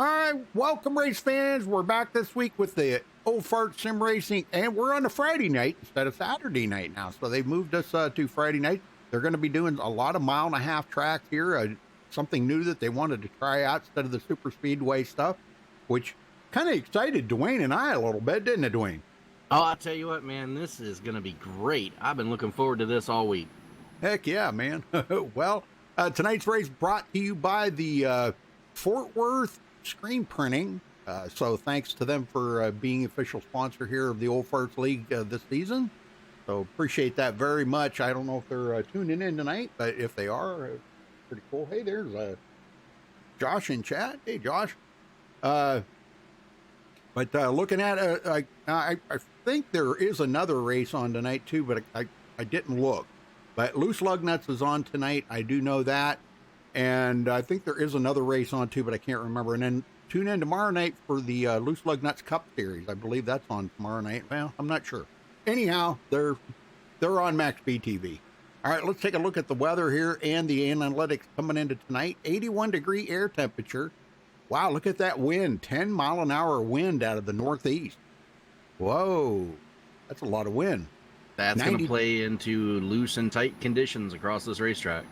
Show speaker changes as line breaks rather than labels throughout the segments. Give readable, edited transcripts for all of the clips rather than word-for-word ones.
All right, welcome, race fans. We're back this week with the Old Fart Sim Racing, and we're on a Friday night instead of Saturday night now. So they've moved us to Friday night. They're going to be doing a lot of 1.5 mile tracks here, something new that they wanted to try out instead of the super speedway stuff, which kind of excited Dwayne and I a little bit, didn't it, Dwayne?
Oh, I'll tell you what, man, this is going to be great. I've been looking forward to this all week.
Heck yeah, man. Well, tonight's race brought to you by the Fort Worth Screen Printing. So thanks to them for being official sponsor here of the Old Farts League this season. So appreciate that very much. I don't know if they're tuning in tonight, but if they are, pretty cool. Hey, there's Josh in chat. Hey, Josh. But looking at it, I think there is another race on tonight too, but I didn't look. But Loose Lug Nuts is on tonight. I do know that. And I think there is another race on too, but I can't remember. And then tune in tomorrow night for the Loose Lug Nuts Cup Series. I believe that's on tomorrow night. Well, I'm not sure. Anyhow, they're on MaxSpeedTV. All right, let's take a look at the weather here and the analytics coming into tonight. 81-degree air temperature. Wow, look at that wind. 10-mile-an-hour wind out of the northeast. Whoa, that's a lot of wind.
That's going to play into loose and tight conditions across this racetrack.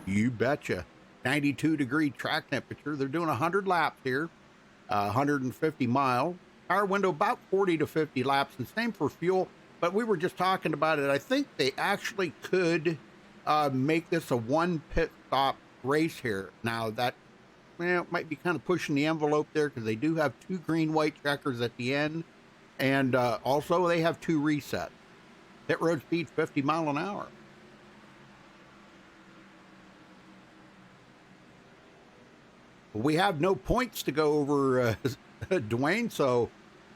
You betcha. 92-degree track temperature. They're doing 100 laps here, 150 miles. Our window about 40 to 50 laps, and same for fuel. But we were just talking about it. I think they actually could make this a one pit stop race here. Now that might be kind of pushing the envelope there because they do have 2 green-white checkers at the end, and also they have 2 resets. Pit road speed 50 mile an hour. We have no points to go over, Dwayne, so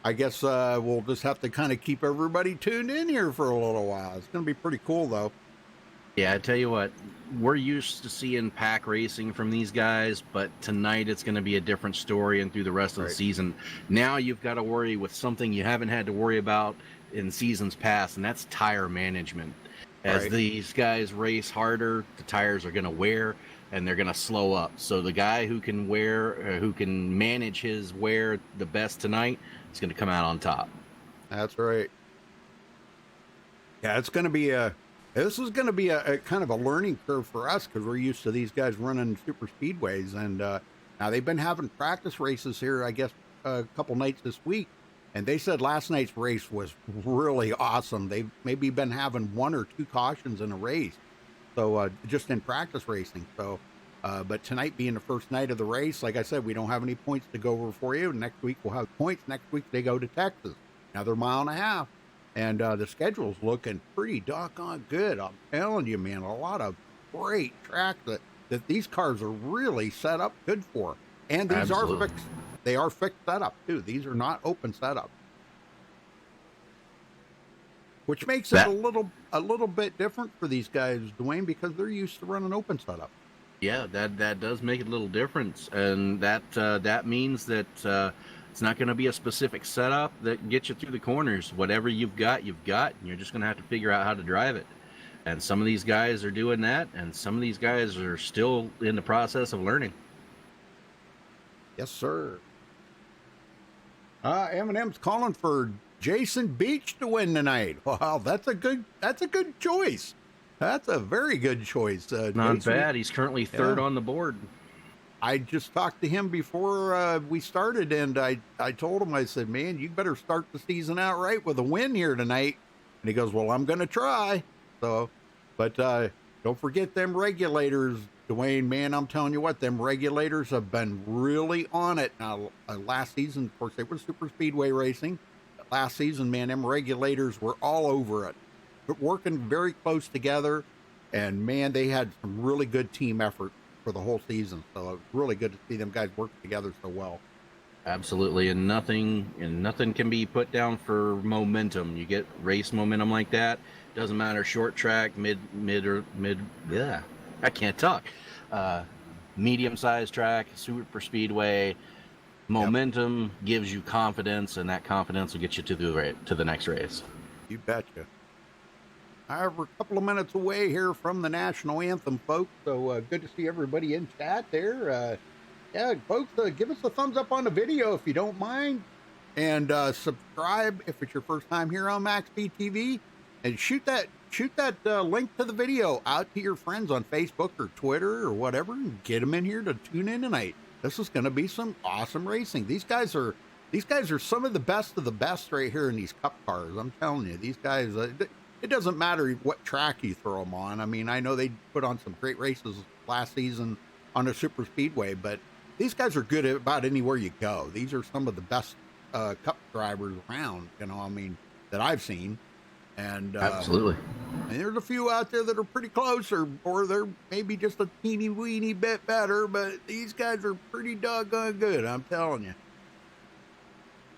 I guess we'll just have to kind of keep everybody tuned in here for a little while. It's going to be pretty cool, though.
Yeah, I tell you what, we're used to seeing pack racing from these guys, but tonight it's going to be a different story and through the rest of the season. Now you've got to worry with something you haven't had to worry about in seasons past, and that's tire management. As these guys race harder, the tires are going to wear and they're going to slow up. So the guy who can manage his wear the best tonight is going to come out on top.
That's right. Yeah, it's going to be this is going to be a kind of a learning curve for us because we're used to these guys running super speedways, and now they've been having practice races here, I guess, a couple nights this week. And they said last night's race was really awesome. They've maybe been having 1 or 2 cautions in a race. So just in practice racing. So, but tonight being the first night of the race, like I said, we don't have any points to go over for you. Next week we'll have points. Next week they go to Texas, another 1.5 miles. And the schedule's looking pretty doggone good. I'm telling you, man, a lot of great track that these cars are really set up good for. And these are fixed. They are fixed setup too. These are not open setup, which makes it a little bit different for these guys, Dwayne, because they're used to running open setup.
Yeah, that does make a little difference, and that means that it's not going to be a specific setup that gets you through the corners. Whatever you've got, and you're just going to have to figure out how to drive it. And some of these guys are doing that, and some of these guys are still in the process of learning.
Yes, sir. Eminem's calling for Jason Beach to win tonight. Wow, that's a good choice. That's a very good choice.
Not Jason, bad. He's currently third on the board.
I just talked to him before we started, and I told him, I said, man, you better start the season out right with a win here tonight. And he goes, well, I'm going to try. So, but don't forget them regulators, Dwayne, man, I'm telling you what, them regulators have been really on it. Now, last season, of course, they were super speedway racing. But last season, man, them regulators were all over it. But working very close together, and man, they had some really good team effort for the whole season. So it's really good to see them guys work together so well.
Absolutely, and nothing can be put down for momentum. You get race momentum like that. Doesn't matter short track, mid. Yeah, I can't talk. Medium-sized track, super speedway. Momentum gives you confidence, and that confidence will get you to the next race.
You betcha. We're a couple of minutes away here from the national anthem, folks. So good to see everybody in chat there. Yeah, folks, give us a thumbs up on the video if you don't mind, and subscribe if it's your first time here on MaxSpeedTV, and shoot that link to the video out to your friends on Facebook or Twitter or whatever, and get them in here to tune in tonight. This is going to be some awesome racing. These guys are some of the best right here in these Cup cars. I'm telling you, these guys. It doesn't matter what track you throw them on. I mean, I know they put on some great races last season on a super speedway, but these guys are good at about anywhere you go. These are some of the best Cup drivers around, I mean, that I've seen. And
Absolutely.
And there's a few out there that are pretty close, or they're maybe just a teeny weeny bit better, but these guys are pretty doggone good, I'm telling you.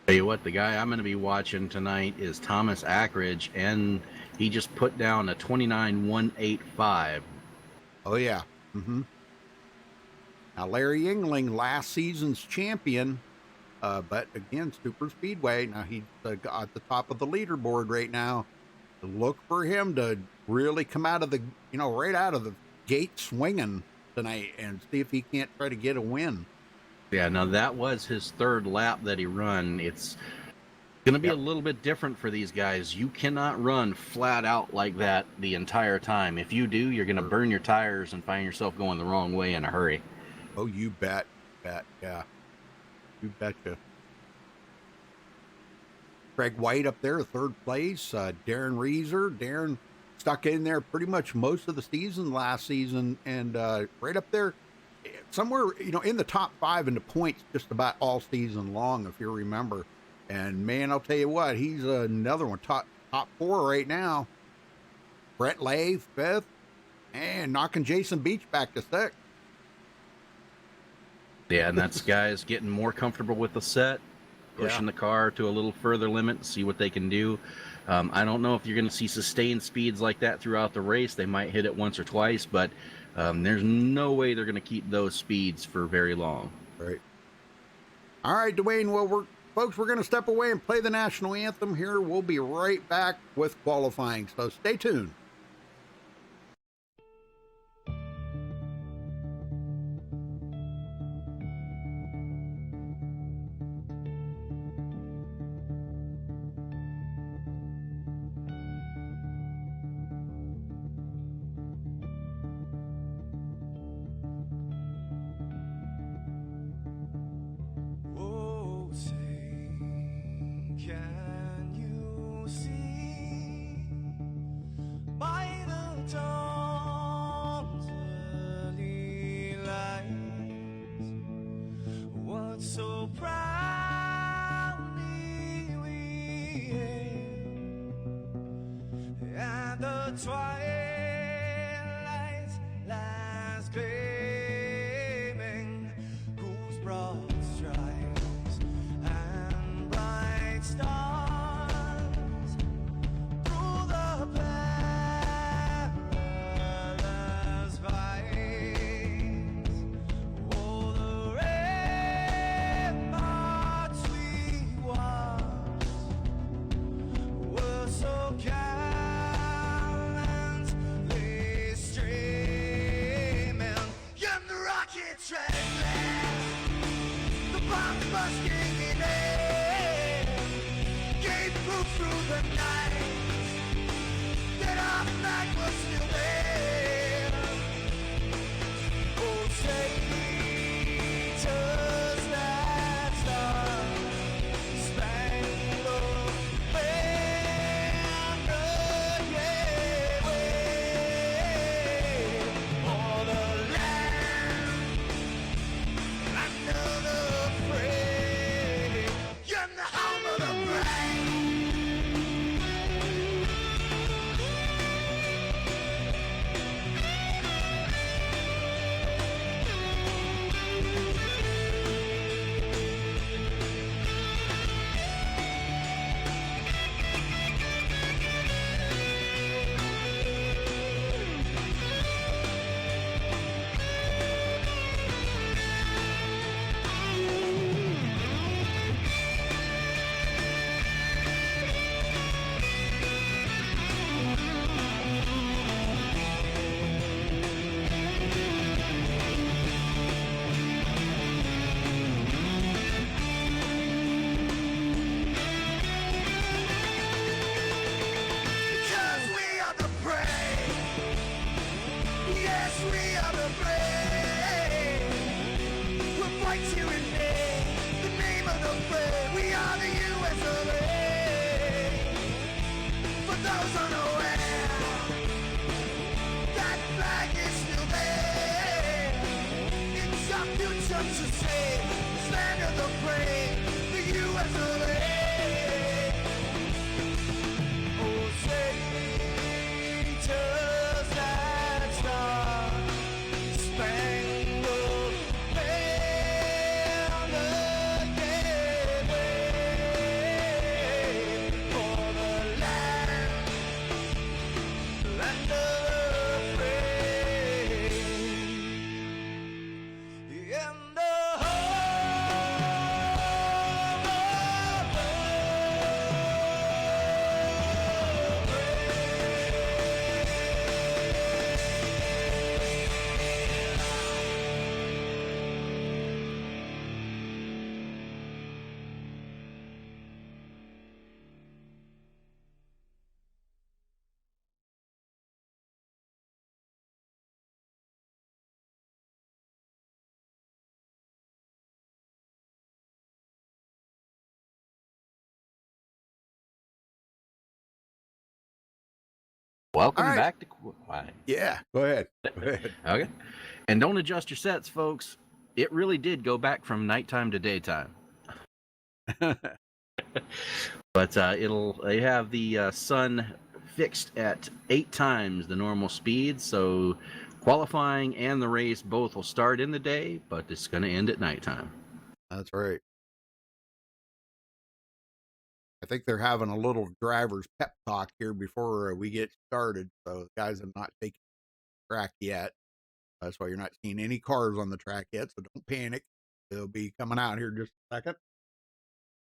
Tell you what, the guy I'm going to be watching tonight is Thomas Ackridge, and he just put down a 29.185.
Oh, yeah. Mm-hmm. Now, Larry Yingling, last season's champion, but again, super speedway. Now, he's at the top of the leaderboard right now. Look for him to really come out of the, right out of the gate swinging tonight and see if he can't try to get a win.
Yeah, now that was his third lap that he run. It's going to be a little bit different for these guys. You cannot run flat out like that the entire time. If you do, you're going to burn your tires and find yourself going the wrong way in a hurry.
Oh, you bet. Yeah. You betcha. Craig White up there, third place. Darren Reeser. Darren stuck in there pretty much most of the season last season, and right up there somewhere, in the top 5 in the points just about all season long, if you remember. And man, I'll tell you what, he's another one, top 4 right now. Brett Lay, 5th, and knocking Jason Beach back to 6th.
Yeah, and that's guys getting more comfortable with the set, pushing the car to a little further limit, see what they can do. I don't know if you're going to see sustained speeds like that throughout the race. They might hit it once or twice, but there's no way they're going to keep those speeds for very long.
Right. All right, Dwayne. Well, folks, we're going to step away and play the national anthem here. We'll be right back with qualifying, so stay tuned.
So proudly we hailed at the twilight's last gleaming, whose broad stripes and bright stars through the perilous fights, oh, the so gallantly streaming, and the rocket treadless, the bomb busting in air, gave proof through the night that our flag was still there. Oh, traitors that star-spangled banner, yeah, wave for the land under the free, and the home of the brave. Yes, we are the brave. We'll fight you in name, the name of the brave. We are the US of A. For those unaware, that flag is still there. It's our future to save, this land of the brave, the US of A. Oh, say, just that star, spangled banner, yeah, wave for the land of the brave, and the
Welcome
All right.
back to
Yeah, go ahead. Go ahead.
Okay. And don't adjust your sets, folks. It really did go back from nighttime to daytime. But they have the sun fixed at 8 times the normal speed, so qualifying and the race both will start in the day, but it's going to end at nighttime.
That's right. I think they're having a little driver's pep talk here before we get started. So the guys have not taken the track yet. That's why you're not seeing any cars on the track yet. So don't panic. They'll be coming out here in just a second.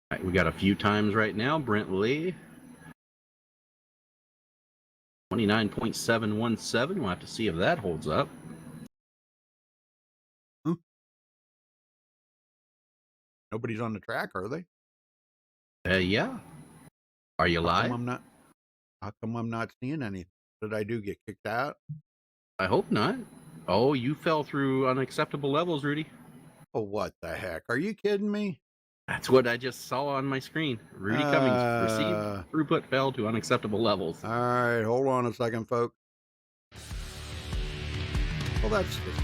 All right, we got a few times right now. Brent Lee, 29.717. We'll have to see if that holds up.
Nobody's on the track, are they?
Yeah. Are you live?
How come I'm not seeing anything? Did I get kicked out?
I hope not. Oh, you fell through unacceptable levels, Rudy.
Oh, what the heck? Are you kidding me?
That's what I just saw on my screen. Rudy Cummings received throughput fell to unacceptable levels.
All right, hold on a second, folks. Well, that's just...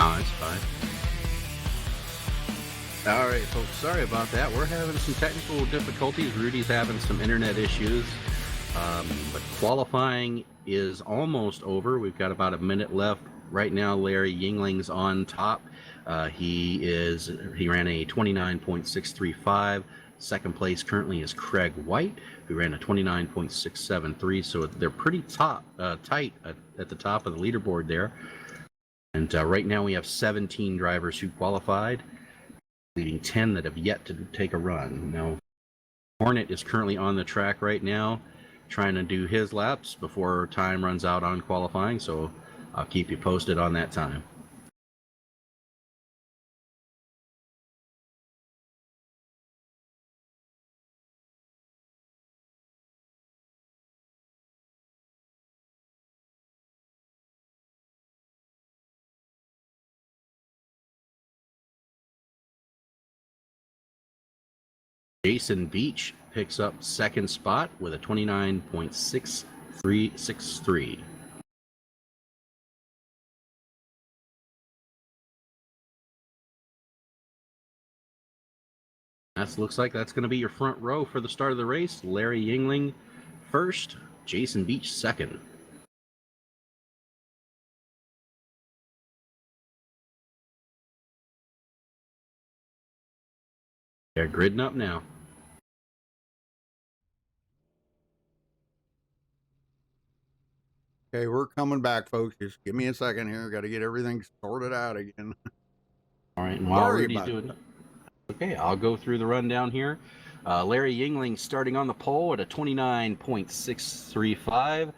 Oh, that's fine. All right, folks, sorry about that. We're having some technical difficulties. Rudy's having some internet issues. But qualifying is almost over. We've got about a minute left. Right now, Larry Yingling's on top. He ran a 29.635. Second place currently is Craig White, who ran a 29.673. So they're pretty tight at the top of the leaderboard there. And right now we have 17 drivers who qualified, leaving 10 that have yet to take a run. Now, Hornet is currently on the track right now, trying to do his laps before time runs out on qualifying. So I'll keep you posted on that time. Jason Beach picks up second spot with a 29.6363. That looks like that's going to be your front row for the start of the race. Larry Yingling first, Jason Beach second. They're gridding up now.
Okay, we're coming back, folks. Just give me a second here. Got to get everything sorted out again.
All right, and while
Sorry
Rudy's
about
doing it, okay, I'll go through the rundown here. Larry Yingling starting on the pole at a 29.635.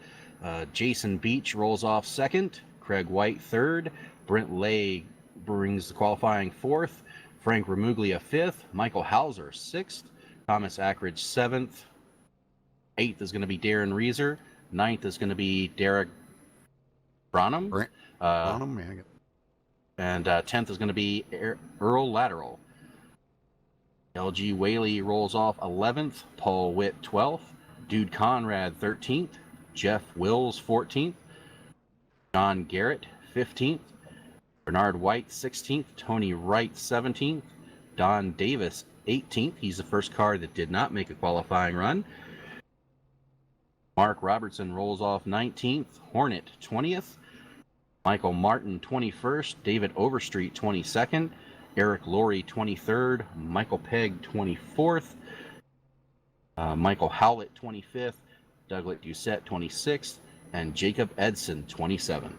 Jason Beach rolls off second. Craig White third. Brent Lay brings the qualifying fourth. Frank Ramuglia fifth. Michael Hauser sixth. Thomas Ackridge seventh. Eighth is going to be Darren Reeser. Ninth is going to be Derek Branham.
Brent Bonham, yeah,
And 10th is going to be Earl Lateral. LG Whaley rolls off 11th. Paul Witt 12th. Dude Conrad 13th. Jeff Wills 14th. John Garrett 15th. Bernard White 16th. Tony Wright 17th. Don Davis 18th. He's the first car that did not make a qualifying run. Mark Robertson rolls off 19th. Hornet 20th. Michael Martin 21st. David Overstreet 22nd. Eric Laurie 23rd. Michael Pegg 24th. Michael Howlett 25th. Douglas Doucette 26th. And Jacob Edson 27th.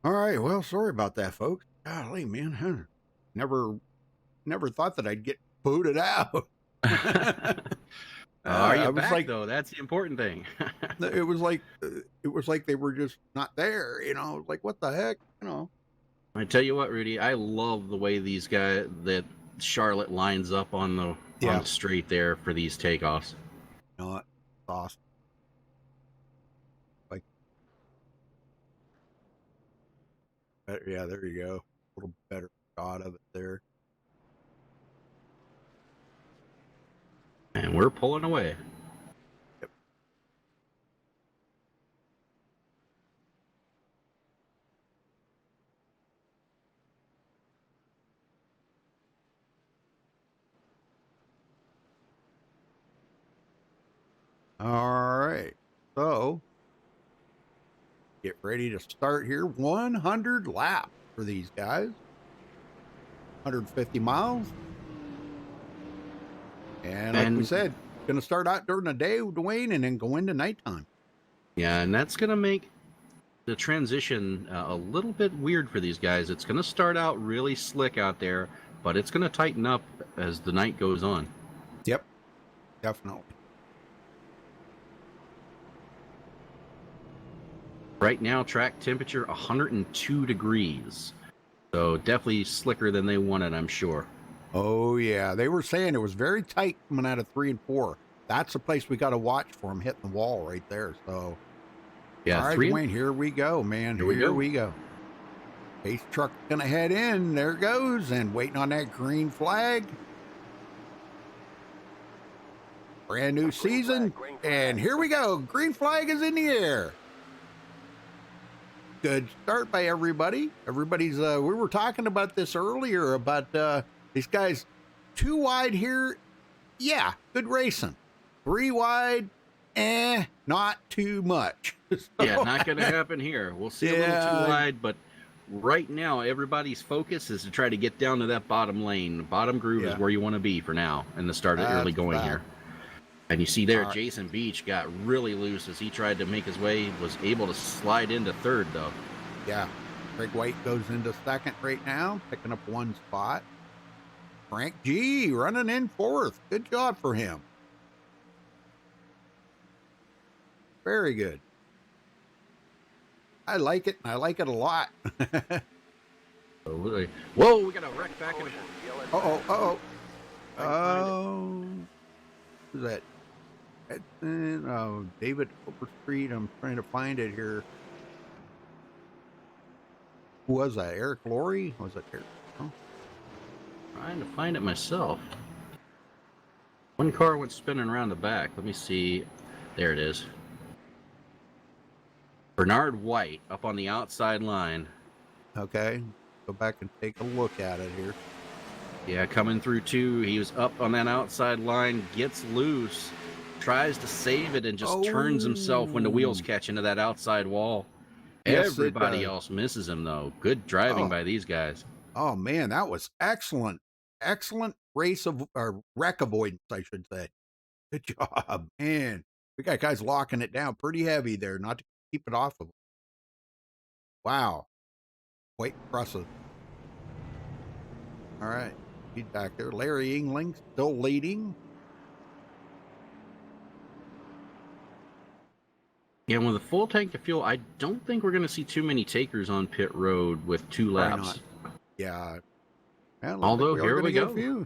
All right. Well, sorry about that, folks. Golly, man. Never thought that I'd get booted out.
Are you
I was
back,
like,
though? That's the important thing.
it was like they were just not there. Like, what the heck?
I tell you what, Rudy, I love the way these guys that Charlotte lines up on the straight there for these takeoffs.
It's awesome. Like, yeah, there you go. A little better shot of it there.
And we're pulling away.
Yep. All right. So, get ready to start here. 100 laps for these guys. 150 miles. And like we said, going to start out during the day, Dwayne, and then go into nighttime.
Yeah, and that's going to make the transition a little bit weird for these guys. It's going to start out really slick out there, but it's going to tighten up as the night goes on.
Yep, definitely.
Right now, track temperature 102 degrees. So definitely slicker than they wanted, I'm sure.
Oh, yeah. They were saying it was very tight coming out of 3 and 4. That's the place we got to watch for them hitting the wall right there. So,
yeah,
all right, Dwayne, here we go, man. Here we go. Pace truck going to head in. There it goes. And waiting on that green flag. Brand new season. And here we go. Green flag is in the air. Good start by everybody. Everybody's, we were talking about this earlier about, these guys 2 wide here. Yeah, good racing. 3 wide, not too much.
Yeah, not going to happen here. We'll see a little too wide, but right now everybody's focus is to try to get down to that bottom lane. The bottom groove is where you want to be for now in the start of early going here. And you see there, Jason Beach got really loose as he tried to make his way, was able to slide into third, though.
Yeah. Craig White goes into second right now, picking up 1 spot. Frank G running in fourth. Good job for him. Very good. I like it. I like it a lot.
Whoa, we got a wreck back in the...
Who's that? David Overstreet. I'm trying to find it here. Who was that? Eric Laurie? Was it Eric? Oh.
Trying to find it myself. One car went spinning around the back. Let me see. There it is. Bernard White up on the outside line.
Okay. Go back and take a look at it here.
Yeah, coming through two. He was up on that outside line, gets loose, tries to save it, and just turns himself when the wheels catch into that outside wall.
Yes,
Everybody else misses him, though. Good driving by these guys.
Oh, man, that was excellent. Excellent race of or wreck avoidance, I should say. Good job, man. We got guys locking it down pretty heavy there, not to keep it off of them. Wow. Quite impressive. All right. Feedback there. Larry Engling still leading.
Yeah, with a full tank of fuel, I don't think we're going to see too many takers on pit road with 2 laps.
Yeah. Well,
although here we go.
A few.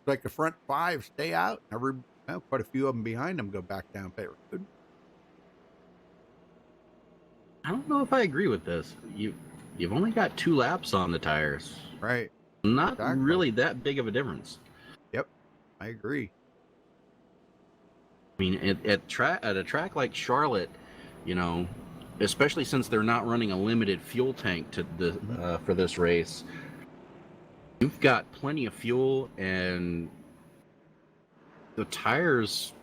Like the front 5 stay out. Quite a few of them behind them go back down pit road.
I don't know if I agree with this. You've only got 2 laps on the tires.
Right.
Not really that big of a difference.
Yep. I agree.
I mean, at a track like Charlotte, you know, especially since they're not running a limited fuel tank for this race, you've got plenty of fuel, and the tires,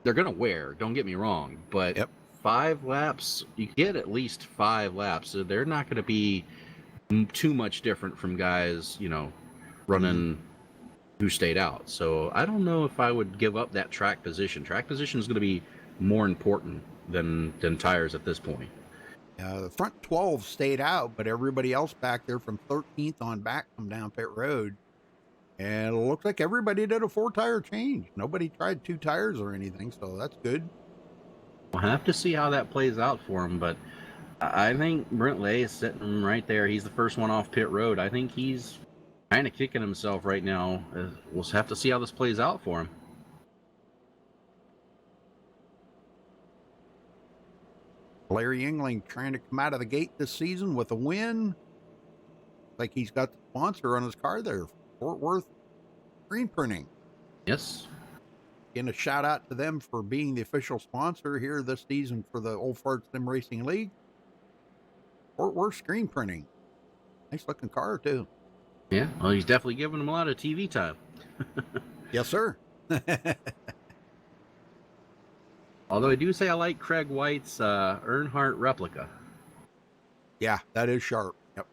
they're going to wear, don't get me wrong, but 5 laps, you get at least 5 laps. So they're not going to be too much different from guys, you know, running who stayed out. So I don't know if I would give up that track position. Track position is going to be more important than tires at this point.
The front 12 stayed out, but everybody else back there from 13th on back come down pit road. And it looks like everybody did a 4-tire change. Nobody tried 2 tires or anything, so that's good.
We'll have to see how that plays out for him, but I think Brent Lay is sitting right there. He's the first one off pit road. I think he's kind of kicking himself right now. We'll have to see how this plays out for him.
Larry Engling trying to come out of the gate this season with a win. Like he's got the sponsor on his car there, Fort Worth Screen Printing.
Yes.
Again, a shout out to them for being the official sponsor here this season for the Old Fart Sim Racing League. Fort Worth Screen Printing. Nice looking car, too.
Yeah, well, he's definitely giving them a lot of TV time.
Yes, sir.
Although I do say I like Craig White's Earnhardt replica.
Yeah, that is sharp. Yep.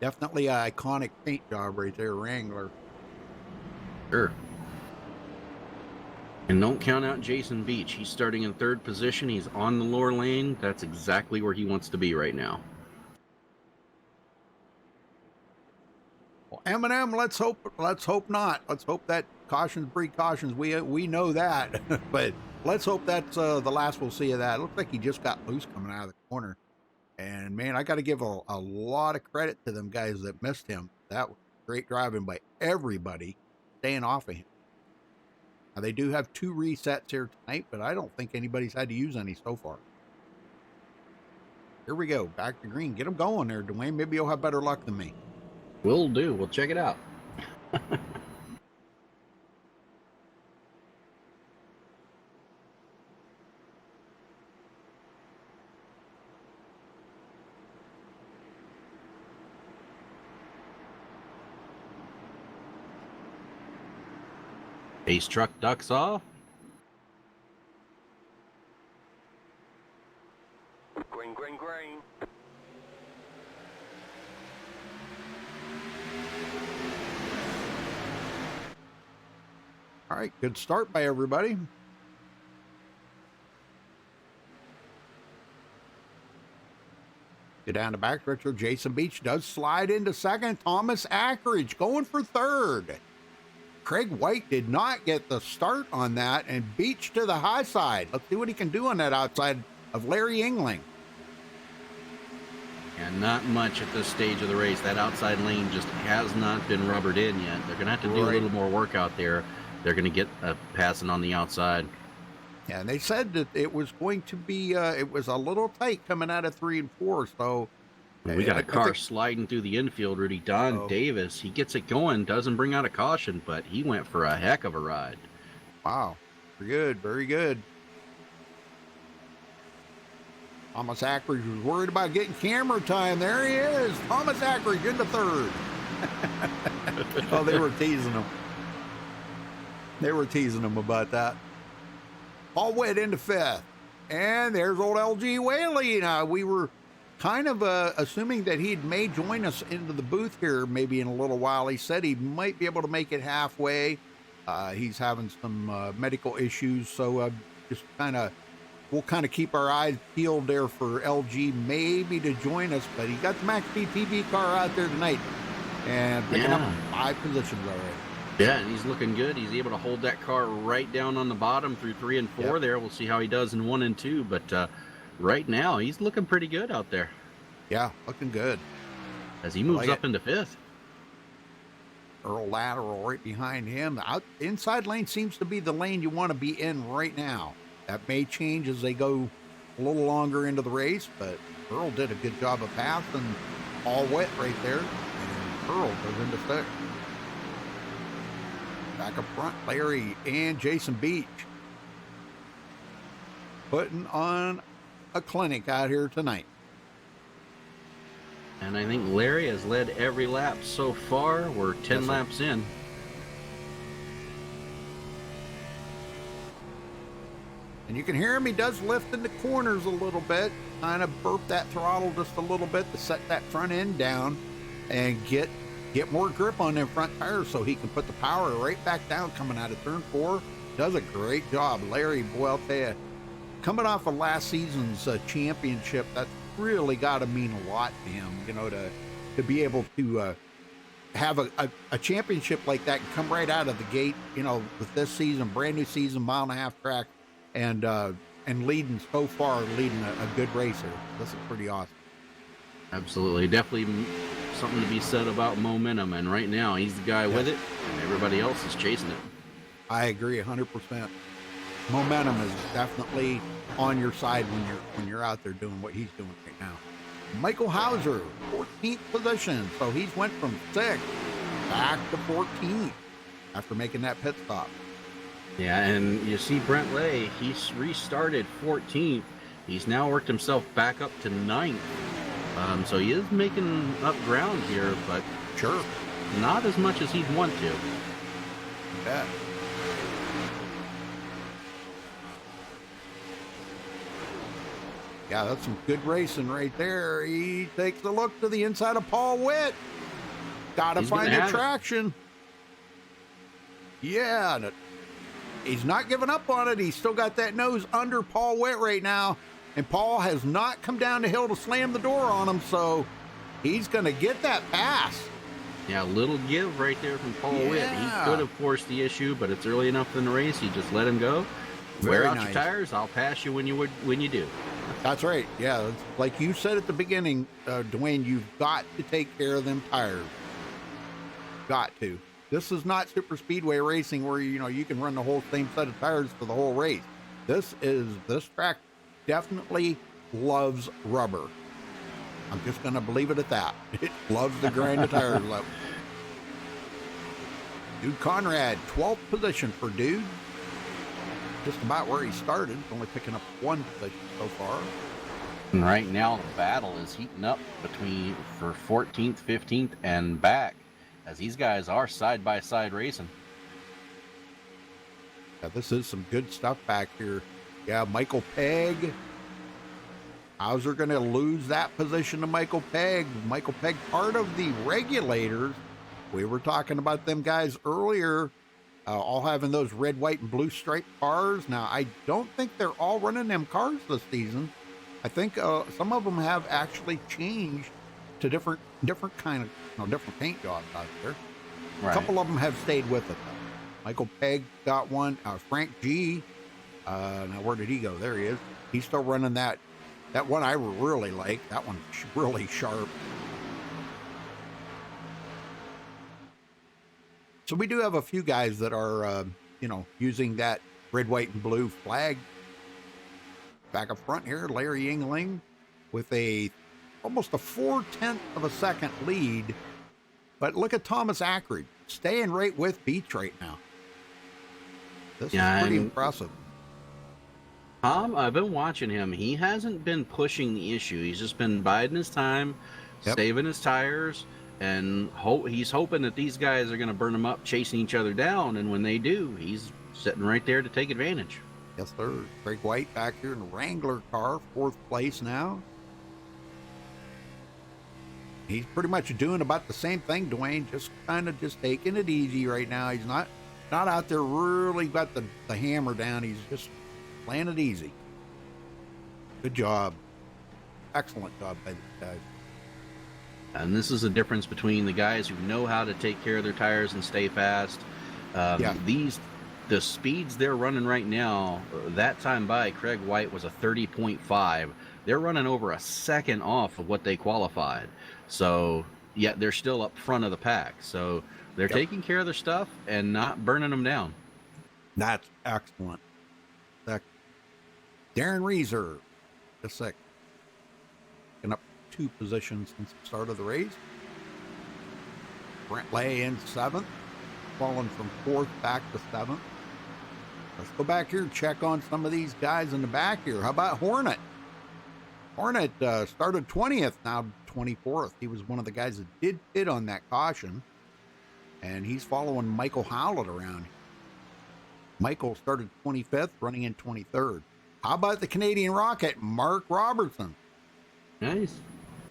Definitely an iconic paint job right there, Wrangler.
Sure. And don't count out Jason Beach. He's starting in 3rd position. He's on the lower lane. That's exactly where he wants to be right now.
Well, Eminem, let's hope not. Let's hope that cautions breed cautions. We know that, but let's hope that's the last we'll see of that. It looks like he just got loose coming out of the corner. And man, I got to give a lot of credit to them guys that missed him. That was great driving by everybody, staying off of him. Now, they do have 2 resets here tonight, but I don't think anybody's had to use any so far. Here we go, back to green. Get them going there, Dwayne. Maybe you'll have better luck than me.
Will do. We'll check it out. Ace truck ducks off.
Green, green, green.
All right, good start by everybody. Get down to back stretcher. Jason Beach does slide into 2nd. Thomas Ackridge going for 3rd. Craig White did not get the start on that, and Beach to the high side. Let's see what he can do on that outside of Larry Engling.
And not much at this stage of the race. That outside lane just has not been rubbered in yet. They're going to have to do a little more work out there. They're going to get passing on the outside.
Yeah, and they said that it was going to be, it was a little tight coming out of 3 and 4. So
We got
I
a car
think,
sliding through the infield, Rudy. Don
oh,
Davis, he gets it going, doesn't bring out a caution, but he went for a heck of a ride.
wow. Very good. Very good. Thomas Ackridge was worried about getting camera time. There he is. Thomas Ackridge into third. Oh, they were teasing him. They were teasing him about that. Paul Witt into fifth. And there's old LG Whaley. Now, we were kind of assuming that he may join us into the booth here maybe in a little while. He said he might be able to make it halfway. He's having some medical issues, so just we'll kind of keep our eyes peeled there for LG maybe to join us. But he got the MaxSpeedTV car out there tonight and picking up 5 positions already.
Yeah, and he's looking good. He's able to hold that car right down on the bottom through 3 and 4 there. We'll see how he does in 1 and 2, but right now he's looking pretty good out there.
Yeah, looking good.
As he moves up into 5th.
Earl Lateral right behind him. The inside lane seems to be the lane you want to be in right now. That may change as they go a little longer into the race, but Earl did a good job of passing all wet right there. And Earl goes into 6th. Back up front, Larry and Jason Beach putting on a clinic out here tonight.
And I think Larry has led every lap so far. We're 10 laps in.
And you can hear him. He does lift in the corners a little bit, kind of burp that throttle just a little bit to set that front end down and get more grip on them front tires so he can put the power right back down coming out of turn 4. Does a great job. Larry, boy, I'll tell you, coming off of last season's championship, that's really got to mean a lot to him, you know, to be able to have a championship like that and come right out of the gate, you know, with this season, brand new season, 1.5-mile track, and leading so far, leading a good racer. This is pretty awesome.
Absolutely. Definitely something to be said about momentum, and right now he's the guy with it, and everybody else is chasing it.
I agree 100%. Momentum is definitely on your side when you're out there doing what he's doing right now. Michael Hauser, 14th position, so he's went from 6th back to 14th after making that pit stop.
Yeah, and you see Brent Lay, he's restarted 14th. He's now worked himself back up to 9th. So he is making up ground here, but
sure,
not as much as he'd want to.
Yeah. Yeah, that's some good racing right there. He takes a look to the inside of Paul Witt. Got to find the traction. Yeah, he's not giving up on it. He's still got that nose under Paul Witt right now. And Paul has not come down the hill to slam the door on him, so he's going to get that pass.
Yeah, a little give right there from Paul Witt. He could have forced the issue, but it's early enough in the race. He just let him go. Wear out your tires. I'll pass you when you do.
That's right. Yeah, like you said at the beginning, Dwayne, you've got to take care of them tires. Got to. This is not super speedway racing where you can run the whole same set of tires for the whole race. This track definitely loves rubber. I'm just going to believe it at that. It loves to grind the tires up. Dude Conrad, 12th position for Dude. Just about where he started, only picking up 1 position so far.
And right now, the battle is heating up for 14th, 15th, and back, as these guys are side-by-side racing.
Yeah, this is some good stuff back here. Yeah, Michael Pegg. Hauser going to lose that position to Michael Pegg. Michael Pegg, part of the regulators. We were talking about them guys earlier, all having those red, white, and blue striped cars. Now, I don't think they're all running them cars this season. I think some of them have actually changed to different kind of, different paint jobs out there. Right. A couple of them have stayed with it, though. Michael Pegg got one. Frank G. Now, where did he go? There he is. He's still running that one I really like. That one's really sharp. So we do have a few guys that are, using that red, white, and blue flag Back up front here, Larry Yingling with almost a 4/10 of a second lead. But look at Thomas Ackred staying right with Beach right now. This is pretty impressive.
Tom, I've been watching him. He hasn't been pushing the issue. He's just been biding his time, saving his tires, and he's hoping that these guys are going to burn him up, chasing each other down. And when they do, he's sitting right there to take advantage.
Yes, sir. Craig White back here in the Wrangler car, 4th place now. He's pretty much doing about the same thing, Dwayne, just taking it easy right now. He's not out there really got the hammer down. He's just playing it easy. Good job. Excellent job by these guys.
And this is the difference between the guys who know how to take care of their tires and stay fast. The speeds they're running right now, that time by Craig White was a 30.5. They're running over a second off of what they qualified. So, yet they're still up front of the pack. So, they're taking care of their stuff and not burning them down.
That's excellent. Darren Reeser, just a sec. Getting up 2 positions since the start of the race. Brent Lay in 7th, falling from 4th back to 7th. Let's go back here and check on some of these guys in the back here. How about Hornet? Hornet started 20th, now 24th. He was one of the guys that did pit on that caution, and he's following Michael Howlett around. Michael started 25th, running in 23rd. How about the Canadian Rocket, Mark Robertson?
Nice.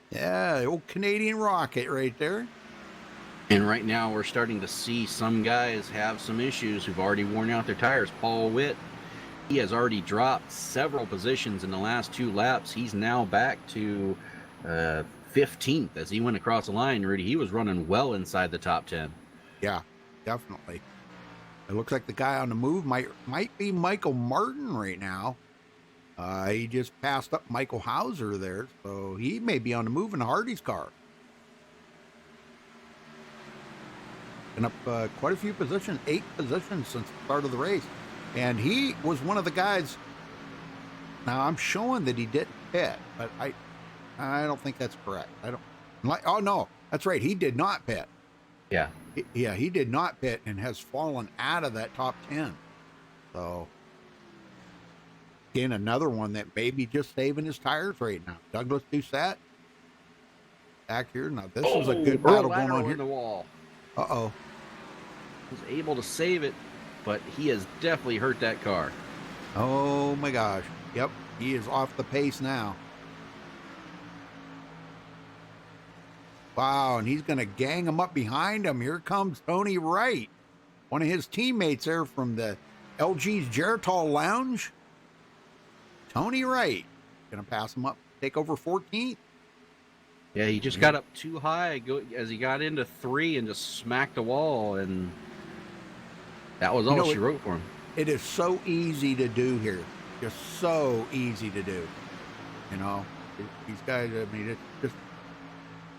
Yeah, the old Canadian Rocket right there.
And right now we're starting to see some guys have some issues who've already worn out their tires. Paul Witt, he has already dropped several positions in the last 2 laps. He's now back to 15th as he went across the line. Rudy, he was running well inside the top 10.
Yeah, definitely. It looks like the guy on the move might be Michael Martin right now. He just passed up Michael Hauser there, so he may be on the move in Hardy's car. And up quite a few positions, 8 positions since the start of the race. And he was one of the guys. Now I'm showing that he didn't pit, but I don't think that's correct. Oh no, that's right. He did not pit.
Yeah.
He did not pit and has fallen out of that top 10. So again, another one that may be just saving his tires right now. Douglas Doucette back here. Now this is a good battle going on here.
In the wall.
Uh-oh.
Was able to save it, but he has definitely hurt that car.
Oh my gosh. Yep, he is off the pace now. Wow, and he's going to gang him up behind him. Here comes Tony Wright, one of his teammates there from the LG's Geritol Lounge. Tony Wright going to pass him up, take over 14th.
Yeah, he just got up too high as he got into 3 and just smacked the wall, and that was all she wrote for him.
It is so easy to do here. Just so easy to do. You know, these guys, I mean, it's just,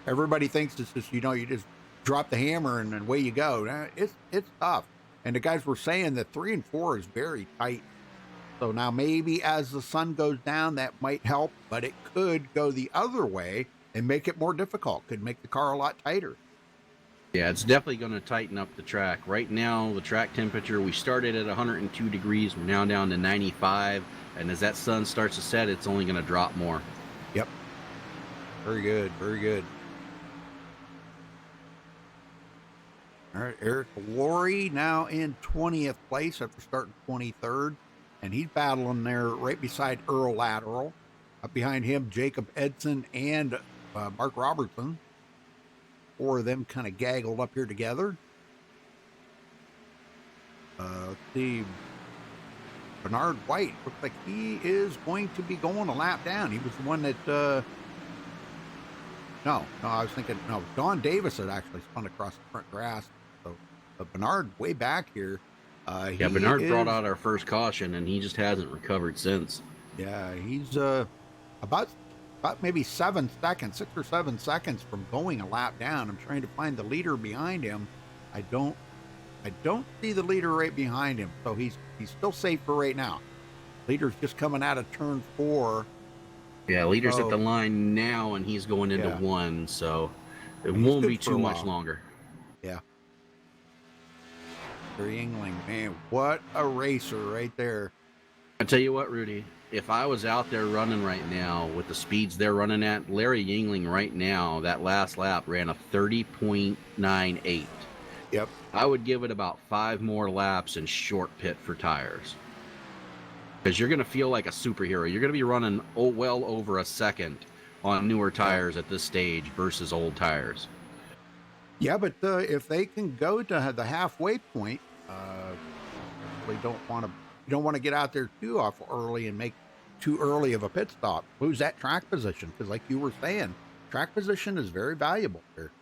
everybody thinks it's just, you just drop the hammer and away you go. It's tough. And the guys were saying that 3 and 4 is very tight. So now maybe as the sun goes down, that might help, but it could go the other way and make it more difficult. Could make the car a lot tighter.
Yeah, it's definitely going to tighten up the track. Right now, the track temperature, we started at 102 degrees. We're now down to 95. And as that sun starts to set, it's only going to drop more.
Yep. Very good. Very good. All right, Eric Laurie now in 20th place after starting 23rd. And he's battling there right beside Earl Lateral. Up behind him, Jacob Edson and Mark Robertson. 4 of them kind of gaggled up here together. Let's see. Bernard White looks like he is going to be going a lap down. He was the one that, no, I was thinking, no, Don Davis had actually spun across the front grass. So, but Bernard way back here.
Bernard brought out our first caution, and he just hasn't recovered since.
Yeah, he's about maybe 7 seconds, 6 or 7 seconds from going a lap down. I'm trying to find the leader behind him. I don't see the leader right behind him, so he's still safe for right now. Leader's just coming out of turn 4.
Yeah, leader's at
Oh.
the line now, and he's going into
Yeah.
1, so it
He's
won't
good
be
for
too
a
much
while.
longer.
Yeah. Larry Yingling, man, what a racer right there.
I tell you what, Rudy, if I was out there running right now with the speeds they're running at, Larry Yingling right now, that last lap ran a 30.98.
Yep.
I would give it about 5 more laps and short pit for tires. Because you're going to feel like a superhero. You're going to be running well over a second on newer tires at this stage versus old tires.
Yeah, but if they can go to the halfway point, they don't want to. You don't want to get out there too awful early and make too early of a pit stop. Lose that track position because, like you were saying, track position is very valuable here.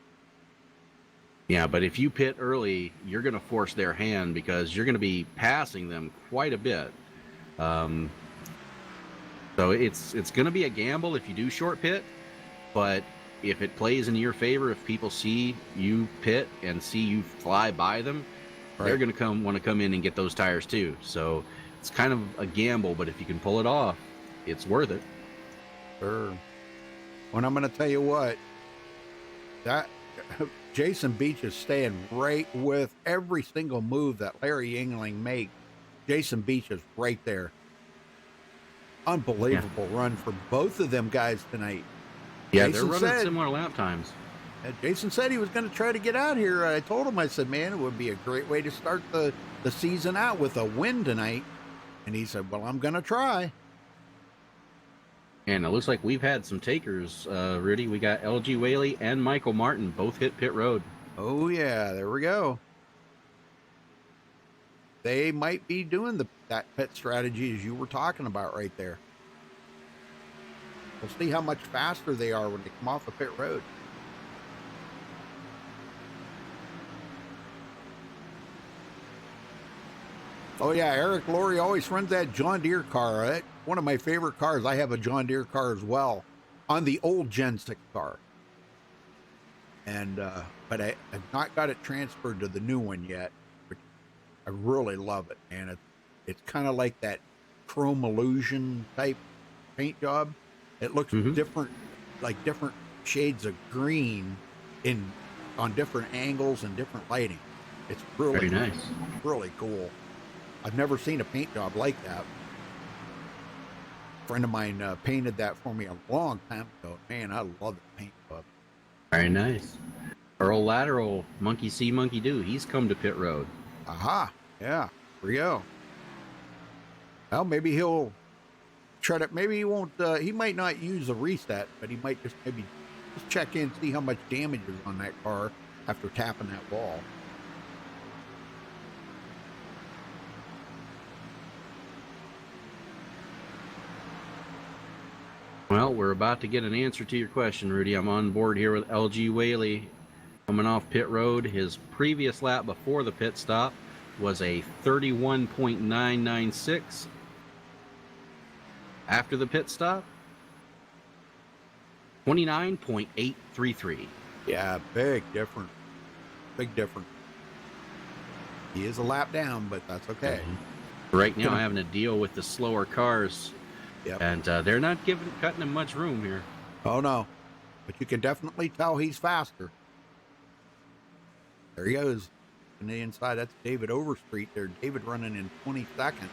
Yeah, but if you pit early, you're going to force their hand because you're going to be passing them quite a bit. So it's going to be a gamble if you do short pit, but if it plays in your favor, if people see you pit and see you fly by them, they're going to want to come in and get those tires too. So it's kind of a gamble, but if you can pull it off, it's worth it.
Sure. Well, I'm going to tell you what, that Jason Beach is staying right with every single move that Larry Yingling makes. Jason Beach is right there. Unbelievable run for both of them guys tonight.
Yeah,
Jason
they're running similar lap times.
Jason said he was going to try to get out here. I told him, I said, man, it would be a great way to start the season out with a win tonight. And he said, well, I'm going to try.
And it looks like we've had some takers, Rudy. We got LG Whaley and Michael Martin both hit pit road.
Oh, yeah, there we go. They might be doing that pit strategy as you were talking about right there. We'll see how much faster they are when they come off a pit road. Oh, yeah, Eric Laurie always runs that John Deere car. That's one of my favorite cars. I have a John Deere car as well on the old Gen 6 car. And, but I've not got it transferred to the new one yet. Which I really love it. And it's kind of like that chrome illusion type paint job. It looks different, like different shades of green on different angles and different lighting. It's really
very nice.
Really cool. I've never seen a paint job like that. A friend of mine painted that for me a long time ago. Man, I love the paint job.
Very nice. Earl Lateral, Monkey See, Monkey Do. He's come to pit road.
Aha. Yeah. Here we go. Well, maybe he'll try to, maybe he won't, he might not use a reset, but he might just maybe just check in, see how much damage is on that car after tapping that wall.
Well, we're about to get an answer to your question, Rudy. I'm on board here with LG Whaley coming off pit road. His previous lap before the pit stop was a 31.996. After the pit stop, 29.833.
Yeah, big difference. Big difference. He is a lap down, but that's okay.
Right now, having to deal with the slower cars.
Yep.
And they're not cutting him much room here.
Oh, no. But you can definitely tell he's faster. There he goes. On the inside, that's David Overstreet there. David running in 22nd.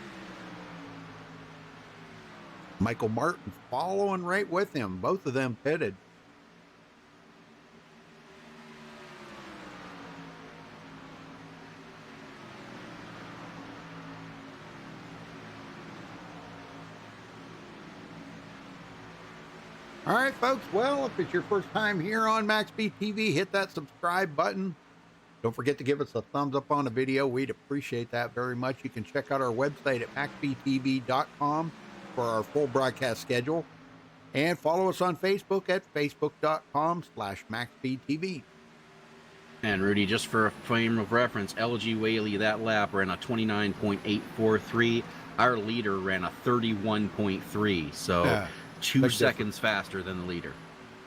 Michael Martin following right with him. Both of them pitted. All right, folks. Well, if it's your first time here on MaxSpeedTV, hit that subscribe button. Don't forget to give us a thumbs up on the video. We'd appreciate that very much. You can check out our website at MaxSpeedTV.com for our full broadcast schedule. And follow us on Facebook at Facebook.com/MaxSpeedTV.
And Rudy, just for a frame of reference, LG Whaley that lap ran a 29.843. Our leader ran a 31.3. So 2 seconds faster than the leader.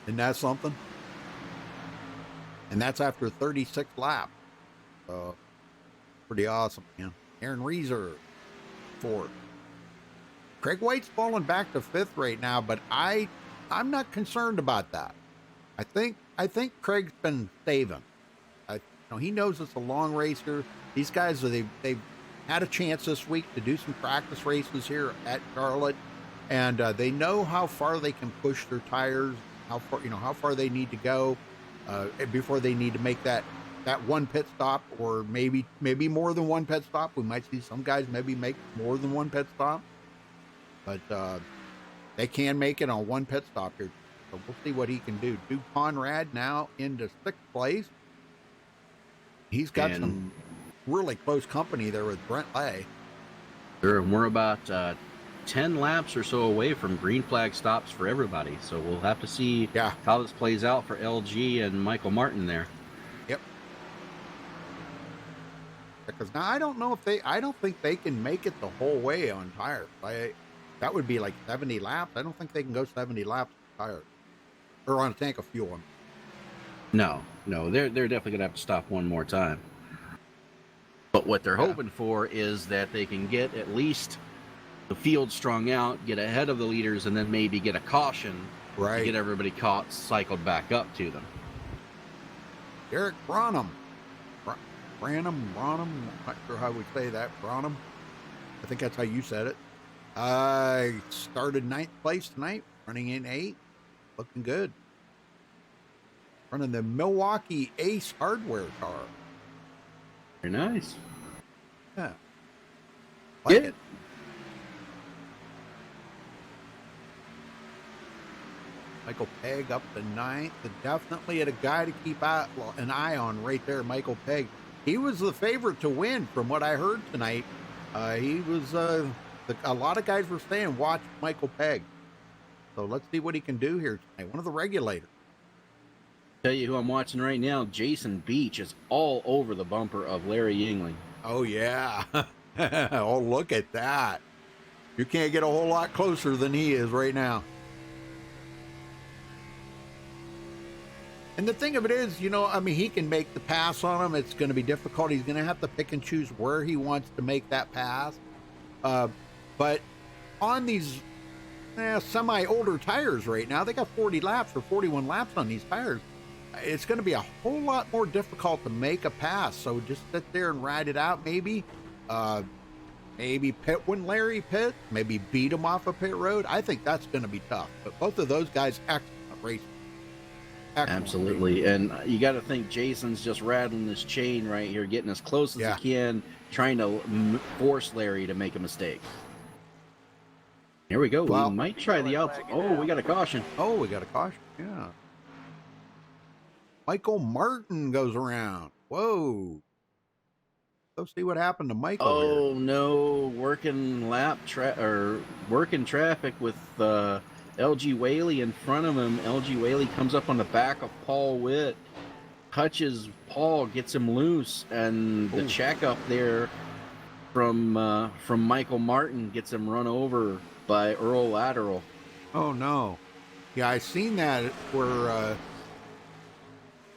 Isn't that something? And that's after 36 laps. Pretty awesome, man. Aaron Reeser, fourth. Craig White's fallen back to 5th right now, but I'm not concerned about that. I think Craig's been saving. He knows it's a long race here. These guys they've had a chance this week to do some practice races here at Charlotte, and they know how far they can push their tires, how far they need to go before they need to make that one pit stop, or maybe more than one pit stop. We might see some guys maybe make more than one pit stop, but they can make it on one pit stop here. So we'll see what he can do. Duke Conrad now into 6th place. He's got some really close company there with Brent Lay.
We're about 10 laps or so away from green flag stops for everybody. So we'll have to see how this plays out for LG and Michael Martin there.
Yep. Because now I don't think they can make it the whole way on tires. That would be like 70 laps. I don't think they can go 70 laps on tires. Or on a tank of fuel.
No, they're definitely gonna have to stop one more time. But what they're hoping for is that they can get at least the field strung out, get ahead of the leaders, and then maybe get a caution to get everybody cycled back up to them.
Eric Branham, not sure how we say that. Branham, I think that's how you said it. Started 9th place tonight, running in 8th, looking good. Running the Milwaukee Ace hardware car.
Very nice.
Yeah. Like it. Michael Pegg up to 9th. Definitely a guy to keep an eye on right there, Michael Pegg. He was the favorite to win from what I heard tonight. He was, a lot of guys were saying, watch Michael Pegg. So let's see what he can do here tonight. One of the regulators.
Tell you who I'm watching right now. Jason Beach is all over the bumper of Larry Yingling.
Oh, yeah. Oh, look at that. You can't get a whole lot closer than he is right now. And the thing of it is, he can make the pass on him. It's going to be difficult. He's going to have to pick and choose where he wants to make that pass. But on these semi-older tires right now, they got 40 laps or 41 laps on these tires. It's going to be a whole lot more difficult to make a pass. So just sit there and ride it out. Maybe pit when Larry pit. Maybe beat him off a pit road. I think that's going to be tough. But both of those guys, excellent racing.
Absolutely. And you got to think Jason's just rattling this chain right here, getting as close as he can, trying to force Larry to make a mistake. Here we go. We might try the outside. Oh, we got a caution.
Oh, we got a caution. Yeah. Michael Martin goes around. Whoa. Let's see what happened to Michael.
Oh, no. Working traffic with LG Whaley in front of him. LG Whaley comes up on the back of Paul Witt, touches Paul, gets him loose, and the check up there from Michael Martin gets him run over by Earl Lateral.
Oh, no. Yeah, I seen that where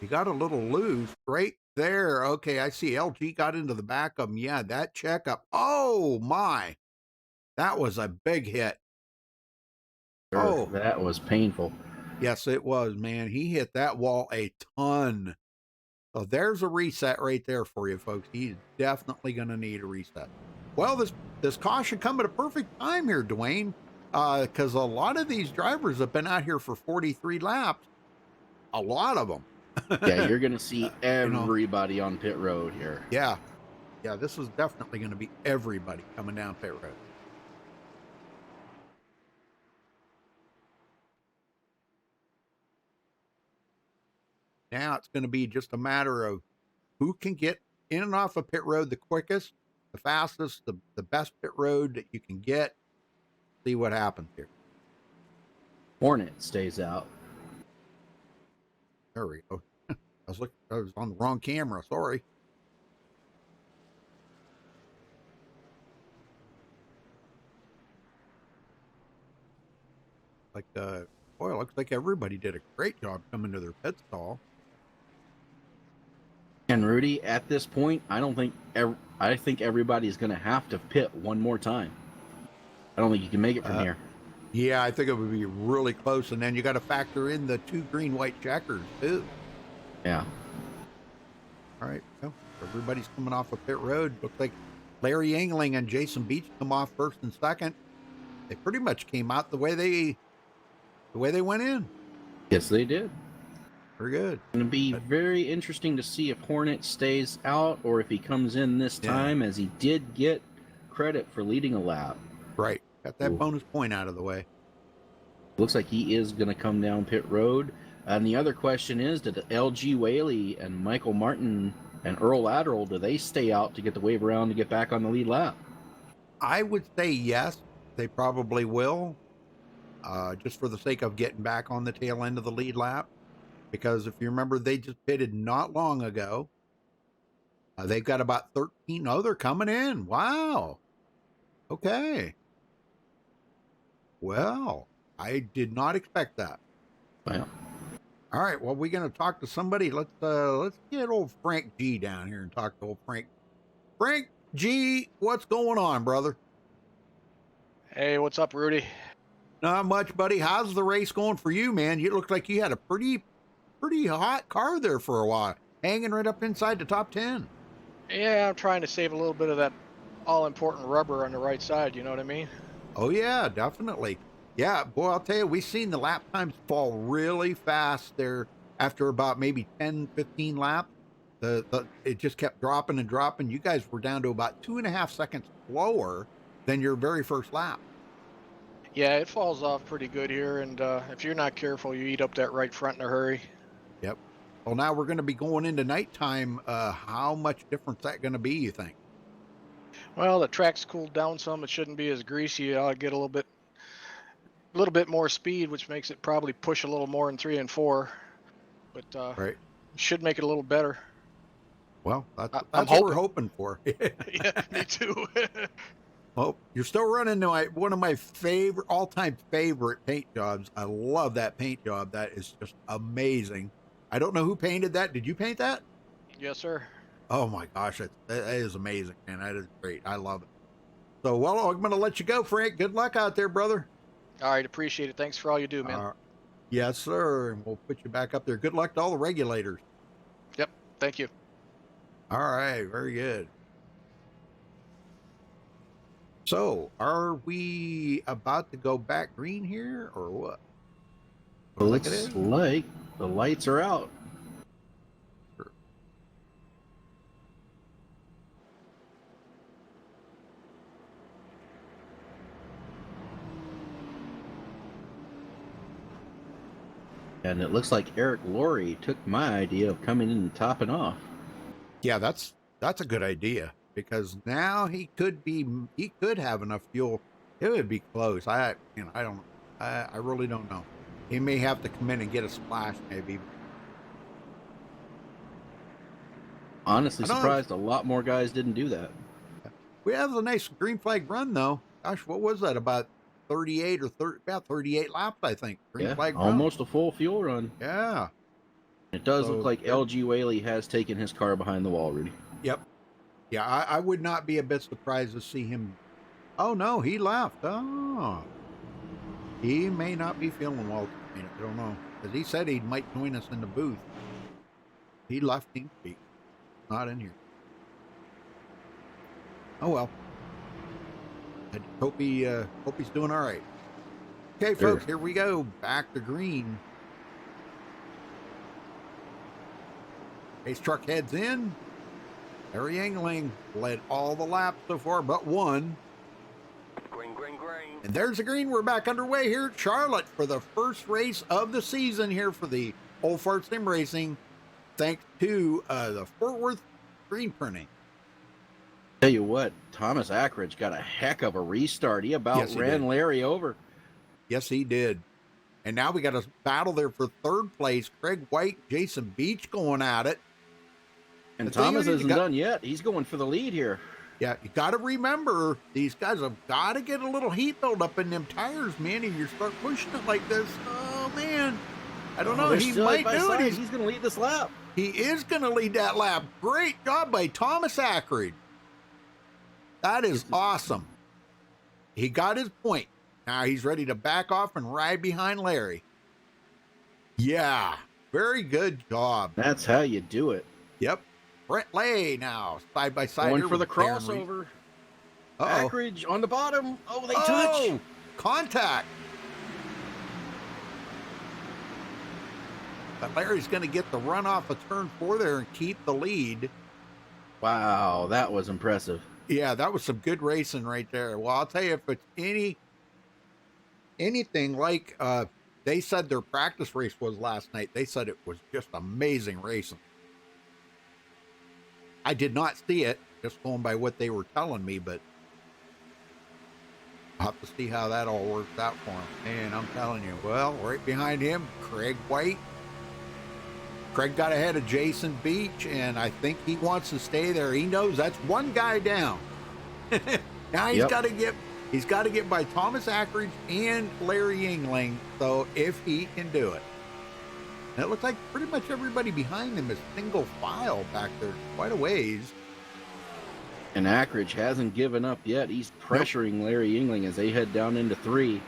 he got a little loose right there. Okay, I see LG got into the back of him. Yeah, that checkup. Oh, my. That was a big hit.
Oh, that was painful.
Yes, it was, man. He hit that wall a ton. So there's a reset right there for you, folks. He's definitely going to need a reset. Well, this caution come at a perfect time here, Dwayne, because a lot of these drivers have been out here for 43 laps. A lot of them.
Yeah, you're going to see everybody on pit road here.
Yeah. Yeah, this is definitely going to be everybody coming down pit road. Now it's going to be just a matter of who can get in and off a pit road the quickest, the fastest, the best pit road that you can get. See what happens here.
Hornet stays out.
There we go. I was on the wrong camera. Sorry. Like, boy, it looks like everybody did a great job coming to their pit stall.
And Rudy, at this point, I think everybody's going to have to pit one more time. I don't think you can make it from here.
Yeah, I think it would be really close. And then you got to factor in the 2 green-white checkers, too.
Yeah.
All right. Well, everybody's coming off of pit road. Looks like Larry Engling and Jason Beach come off first and second. They pretty much came out the way they went in.
Yes, they did.
Very good.
It's going to be very interesting to see if Hornet stays out or if he comes in this time, as he did get credit for leading a lap.
Right. Got that bonus point out of the way.
Looks like he is going to come down pit road. And the other question is, did LG Whaley and Michael Martin and Earl Adderall, do they stay out to get the wave around to get back on the lead lap?
I would say yes. They probably will. Just for the sake of getting back on the tail end of the lead lap. Because if you remember, they just pitted not long ago. They've got about 13. Oh, they're coming in. Wow. Okay. Well, I did not expect that.
Well,
all right. Well, we're going to talk to somebody. Let's get old Frank G down here and talk to old Frank. Frank G, what's going on, brother?
Hey, what's up, Rudy?
Not much, buddy. How's the race going for you, man? You look like you had a pretty hot car there for a while, hanging right up inside the top 10.
Yeah, I'm trying to save a little bit of that all-important rubber on the right side, you know what I mean?
Oh, yeah, definitely. Yeah, boy, I'll tell you, we've seen the lap times fall really fast there after about maybe 10, 15 laps. It just kept dropping and dropping. You guys were down to about 2.5 seconds slower than your very first lap.
Yeah, it falls off pretty good here, and if you're not careful, you eat up that right front in a hurry.
Yep. Well, now we're going to be going into nighttime. How much difference is that going to be, you think?
Well, the track's cooled down some. It shouldn't be as greasy. I'll get a little bit more speed, which makes it probably push a little more in 3 and 4. But
right.
Should make it a little better.
Well, that's what we're hoping for.
Yeah, me too.
Well, you're still running one of my all-time favorite paint jobs. I love that paint job. That is just amazing. I don't know who painted that. Did you paint that?
Yes, sir.
Oh my gosh, that is amazing, man. That is great. I love it. So, well, I'm going to let you go, Frank. Good luck out there, brother.
All right, appreciate it. Thanks for all you do, man.
Yes, sir. And we'll put you back up there. Good luck to all the regulators.
Yep, thank you.
All right, very good. So, are we about to go back green here, or what?
Looks like the lights are out.
Sure.
And it looks like Eric Laurie took my idea of coming in and topping off.
Yeah, that's a good idea, because now he could have enough fuel. It would be close. I really don't know. He may have to come in and get a splash, maybe.
Honestly, surprised a lot more guys didn't do that.
We have a nice green flag run, though. Gosh, what was that? About 38 laps, I think. Green flag run.
Almost a full fuel run.
Yeah.
It does look like LG Whaley has taken his car behind the wall, Rudy.
Yep. Yeah, I would not be a bit surprised to see him. Oh, no, he left. Oh. He may not be feeling well. I don't know. Because he said he might join us in the booth. He left Team Speak. Not in here. Oh, well. I hope he's doing all right. Okay, folks, here we go. Back to green. Race truck heads in. Harry Engling led all the laps so far but one.
Green, green, green.
And there's the green. We're back underway here at Charlotte for the first race of the season here for the Old Fart Sim Racing, thanks to the Fort Worth screen printing.
Tell you what, Thomas Ackridge got a heck of a restart. He about ran Larry over.
Yes, he did. And now we got a battle there for third place. Craig White, Jason Beach going at it.
And Thomas isn't done yet. He's going for the lead here.
Yeah, you got to remember, these guys have got to get a little heat build up in them tires, man. If you start pushing it like this, oh, man. I don't know. He might do it.
He's going to lead this lap.
He is going to lead that lap. Great job by Thomas Ackridge. That is awesome. he got his point. Now he's ready to back off and ride behind Larry. Yeah, very good job.
That's how you do it.
Yep. Brett Lay now, side by side.
Going
here
for the
with Darren Reed.
crossover.
Uh-oh.
Ackridge on the bottom. Oh, they touch.
Oh, contact. But Larry's going to get the run off of turn 4 there and keep the lead.
Wow, that was impressive.
Yeah, that was some good racing right there. Well, I'll tell you, if it's anything like they said their practice race was last night, they said it was just amazing racing. I did not see it, just going by what they were telling me, but I'll have to see how that all works out for him. And I'm telling you, well, right behind him, Craig White. Craig got ahead of Jason Beach, and I think he wants to stay there. He knows that's one guy down. Now he's got to get by Thomas Ackridge and Larry Yingling. So if he can do it, and it looks like pretty much everybody behind him is single file back there, quite a ways.
And Ackridge hasn't given up yet. He's pressuring Larry Yingling as they head down into 3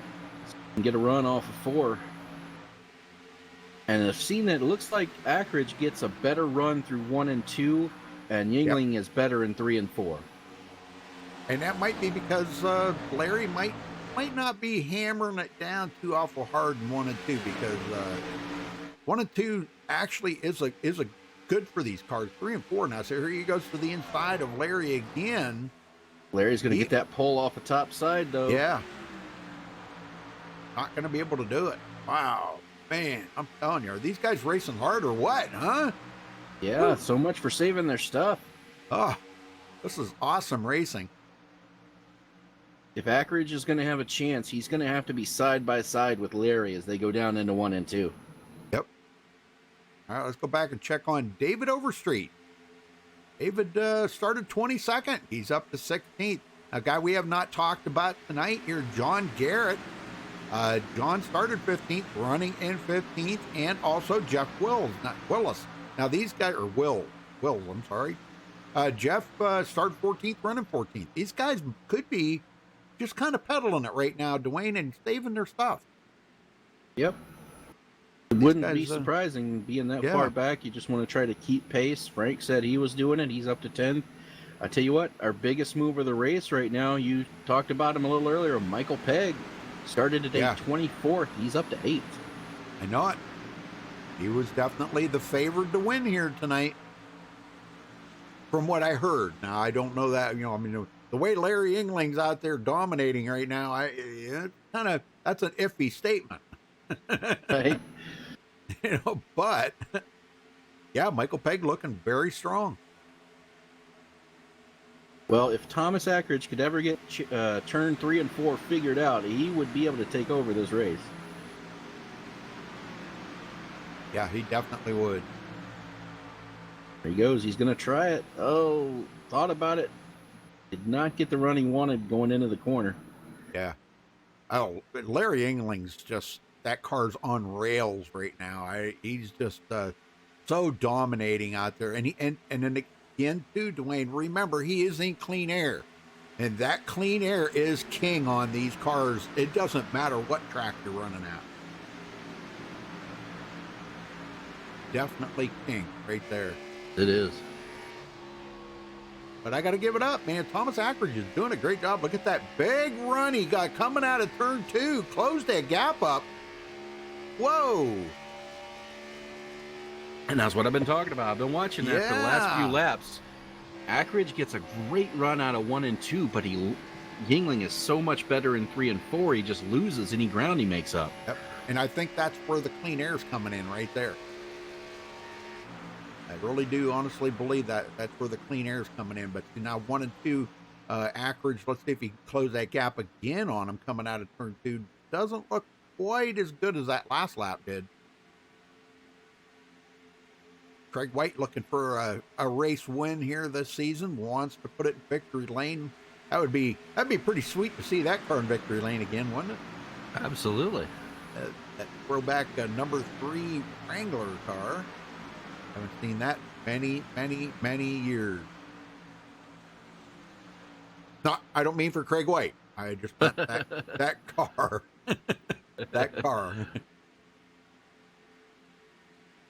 and get a run off of 4. And I've seen that it looks like Ackridge gets a better run through 1 and 2, and Yingling is better in 3 and 4.
And that might be because Larry might not be hammering it down too awful hard in 1 and 2, because 1 and 2 actually is a good for these cars. 3 and 4 now. So here he goes to the inside of Larry again.
Larry's going to get that pull off the top side, though.
Yeah. Not going to be able to do it. Wow. Man, I'm telling you, are these guys racing hard or what, huh?
Yeah,
Woo.
so much for saving their stuff.
Oh, this is awesome racing.
If Ackridge is going to have a chance, he's going to have to be side by side with Larry as they go down into 1 and 2.
Yep. All right, let's go back and check on David Overstreet. David started 22nd. He's up to 16th. A guy we have not talked about tonight here, John Garrett. John started 15th, running in 15th, and also Jeff Wills. Now these guys are Wills, I'm sorry. Jeff started 14th, running 14th. These guys could be just kind of pedaling it right now, Dwayne, and saving their stuff.
Yep. It wouldn't
guys,
be surprising being that
yeah.
far back. You just want to try to keep pace. Frank said he was doing it. He's up to 10th. I tell you what, our biggest mover of the race right now, you talked about him a little earlier, Michael Pegg. Started today 24th. He's up to 8th.
I know it. He was definitely the favored to win here tonight, from what I heard. Now, I don't know that, the way Larry Yingling's out there dominating right now, that's an iffy statement.
Right.
But yeah, Michael Pegg looking very strong.
Well, if Thomas Ackridge could ever get turn 3 and 4 figured out, he would be able to take over this race.
Yeah, he definitely would.
There he goes. He's going to try it. Oh, thought about it. Did not get the run he wanted going into the corner.
Yeah. Oh, Larry Yingling's just, that car's on rails right now. He's just so dominating out there. And then again, too, Dwayne, remember, he is in clean air. And that clean air is king on these cars. It doesn't matter what track you're running at. Definitely king right there.
It is.
But I got to give it up, man. Thomas Ackridge is doing a great job. Look at that big run he got coming out of turn 2. Closed that gap up. Whoa.
And that's what I've been talking about. I've been watching that for the last few laps. Ackridge gets a great run out of 1 and 2, but Yingling is so much better in 3 and 4. He just loses any ground he makes up.
Yep. And I think that's where the clean air's coming in right there. I really do honestly believe that that's where the clean air's coming in. But now 1 and 2, Ackridge, let's see if he can close that gap again on him coming out of turn 2. Doesn't look quite as good as that last lap did. Craig White looking for a race win here this season, wants to put it in victory lane. That'd be pretty sweet to see that car in victory lane again, wouldn't it?
Absolutely.
That throwback number 3 Wrangler car. Haven't seen that many years. No, I don't mean for Craig White. I just bet that car. That car.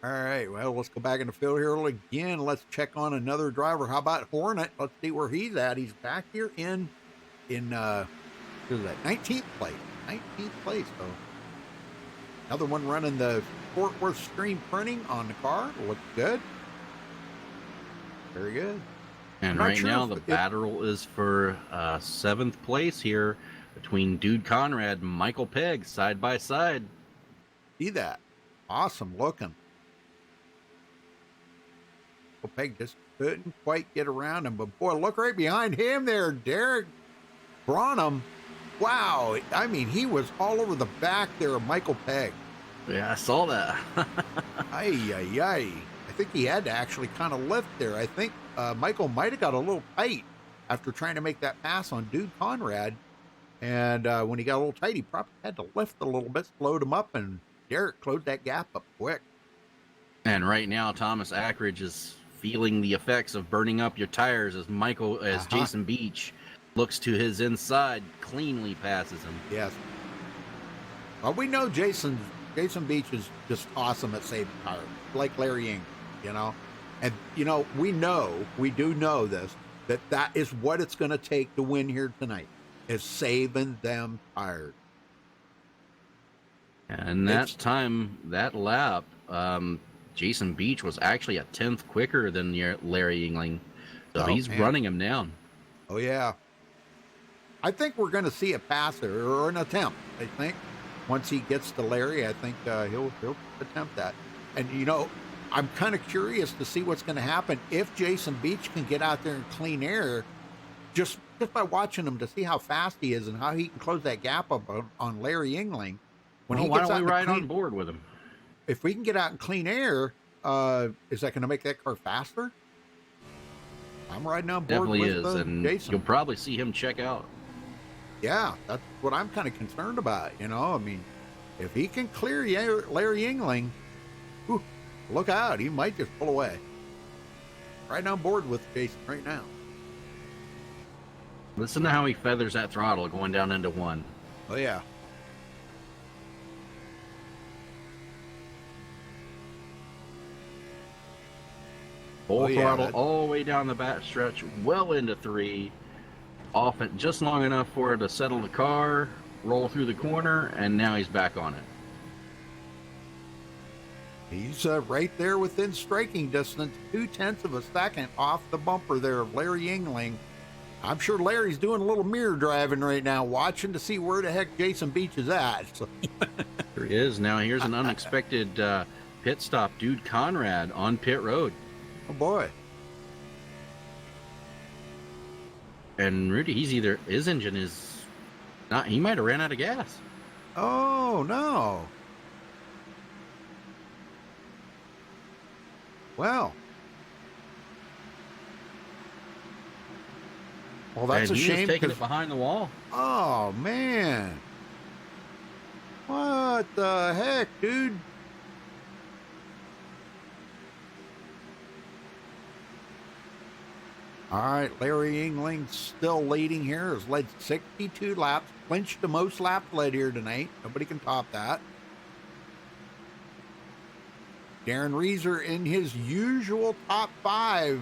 All right, well, let's go back in the field here again. Let's check on another driver. How about Hornet? Let's see where he's at. He's back here in what is that, 19th place. 19th place. So another one running the Fort Worth screen printing on the car. Looks good. Very good.
And right now the battle is for 7th place here between Dude Conrad and Michael Pegg, side by side.
See that? Awesome looking. Peg just couldn't quite get around him, but boy, look right behind him there, Derek Bronham. Wow, I mean, he was all over the back there of Michael Pegg.
Yeah, I saw that.
I think he had to actually kind of lift there. I think Michael might have got a little tight after trying to make that pass on Dude Conrad. And when he got a little tight, he probably had to lift a little bit, slowed him up, and Derek closed that gap up quick.
And right now, Thomas Ackridge is feeling the effects of burning up your tires as Jason Beach looks to his inside, cleanly passes him.
Yes. Well, we know Jason Beach is just awesome at saving tires, like Larry Ng, you know. And, you know, we do know this, that is what it's going to take to win here tonight, is saving them tires.
And that lap, Jason Beach was actually a 10th quicker than Larry Yingling. So he's running him down.
Oh, yeah. I think we're going to see a pass or an attempt, I think. Once he gets to Larry, I think he'll attempt that. And, you know, I'm kind of curious to see what's going to happen if Jason Beach can get out there in clean air, just by watching him to see how fast he is and how he can close that gap up on Larry Yingling.
Why don't we ride on board with him?
If we can get out in clean air, is that going to make that car faster? I'm riding on board
Definitely
with
is, and
Jason.
You'll probably see him check out.
Yeah, that's what I'm kind of concerned about. You know, I mean, if he can clear Larry Yingling, look out, he might just pull away. Right on board with Jason right now.
Listen to how he feathers that throttle going down into 1.
Oh, yeah.
Full throttle all the way down the back stretch, well into 3. Off it just long enough for it to settle the car, roll through the corner, and now he's back on it.
He's right there within striking distance, 0.2 of a second off the bumper there of Larry Yingling. I'm sure Larry's doing a little mirror driving right now, watching to see where the heck Jason Beach is at. So.
There he is. Now here's an unexpected pit stop. Dude Conrad on pit road.
Oh, boy.
And Rudy, his engine is not, he might have ran out of gas.
Oh, no. Well, that's a shame.
He's taking it behind the wall.
Oh, man. What the heck, dude? All right, Larry Yingling still leading here. Has led 62 laps, clinched the most laps led here tonight. Nobody can top that. Darren Reeser in his usual top 5,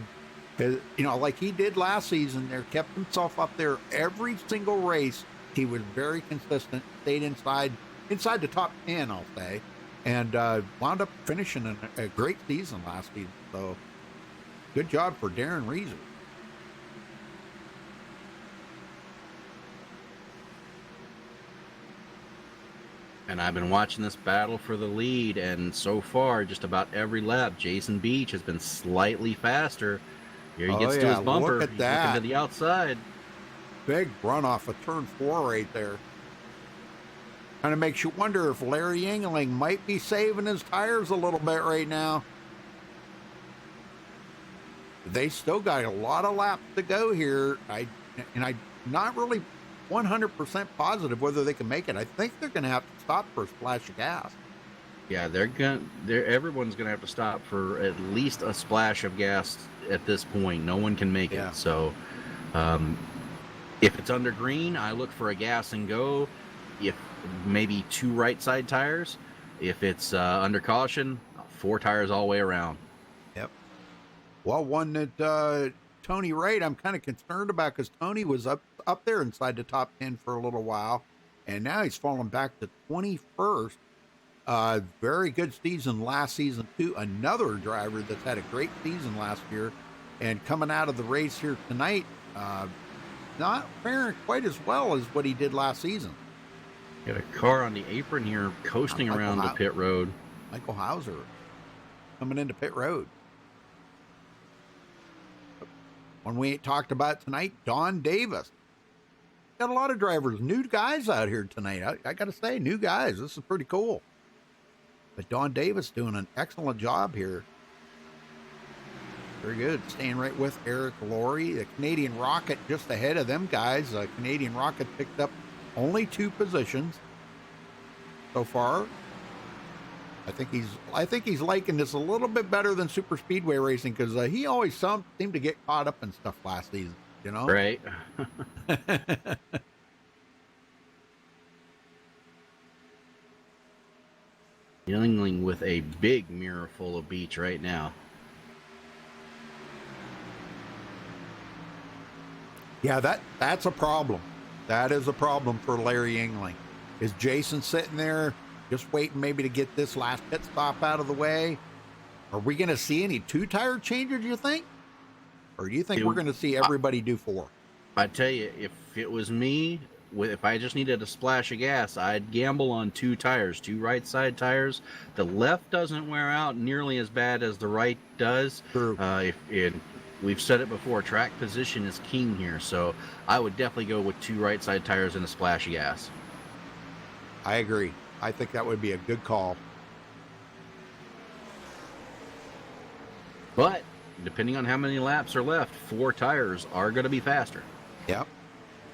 you know, like he did last season there, kept himself up there every single race. He was very consistent, stayed inside the top 10, I'll say, and wound up finishing a great season last season. So good job for Darren Reeser.
And I've been watching this battle for the lead, and so far, just about every lap, Jason Beach has been slightly faster. Here he gets to his bumper.
Look at that.
He's looking to the outside.
Big run off of turn 4 right there. Kind of makes you wonder if Larry Yingling might be saving his tires a little bit right now. They still got a lot of laps to go here. I'm not really 100% positive whether they can make it. I think they're going to have to stop for a splash of gas.
Yeah, everyone's gonna have to stop for at least a splash of gas at this point. No one can make it. So If it's under green, I look for a gas and go. If maybe 2 right side tires. If it's under caution, 4 tires all the way around.
Yep. Well, one that Tony Wright, I'm kind of concerned about because Tony was up there inside the top 10 for a little while, and now he's fallen back to 21st. Very good season last season too. Another driver that's had a great season last year, and coming out of the race here tonight, not faring quite as well as what he did last season.
Got a car on the apron here, coasting around the pit road.
Michael Hauser coming into pit road. One we ain't talked about tonight, Don Davis. Got a lot of drivers, new guys out here tonight. I got to say, new guys. This is pretty cool. But Don Davis doing an excellent job here. Very good. Staying right with Eric Laurie. The Canadian Rocket just ahead of them guys. Canadian Rocket picked up only 2 positions so far. I think he's liking this a little bit better than super speedway racing because he always seemed to get caught up in stuff last season, you know?
Right. Dealing with a big mirror full of beach right now.
Yeah, that's a problem. That is a problem for Larry Yingling. Is Jason sitting there just waiting maybe to get this last pit stop out of the way? Are we going to see any 2-tire changes, you think? Or do you think we're going to see everybody do 4?
I tell you, if it was me, if I just needed a splash of gas, I'd gamble on 2 tires, 2 right side tires. The left doesn't wear out nearly as bad as the right does.
True.
We've said it before, track position is king here, so I would definitely go with 2 right side tires and a splash of gas.
I agree. I think that would be a good call.
But depending on how many laps are left, 4 tires are going to be faster.
Yep.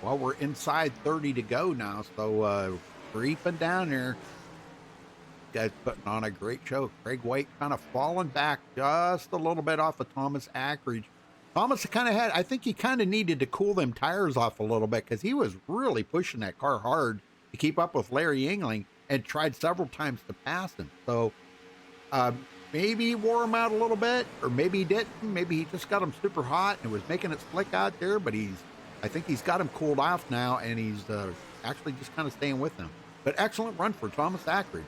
Well, we're inside 30 to go now, so creeping down there. Guys putting on a great show. Craig White kind of falling back just a little bit off of Thomas Ackridge. Thomas I think he kind of needed to cool them tires off a little bit because he was really pushing that car hard to keep up with Larry Yingling and tried several times to pass him. So maybe he wore him out a little bit, or maybe he didn't. Maybe he just got him super hot and was making it slick out there, but I think he's got him cooled off now, and he's actually just kind of staying with him. But excellent run for Thomas Ackridge.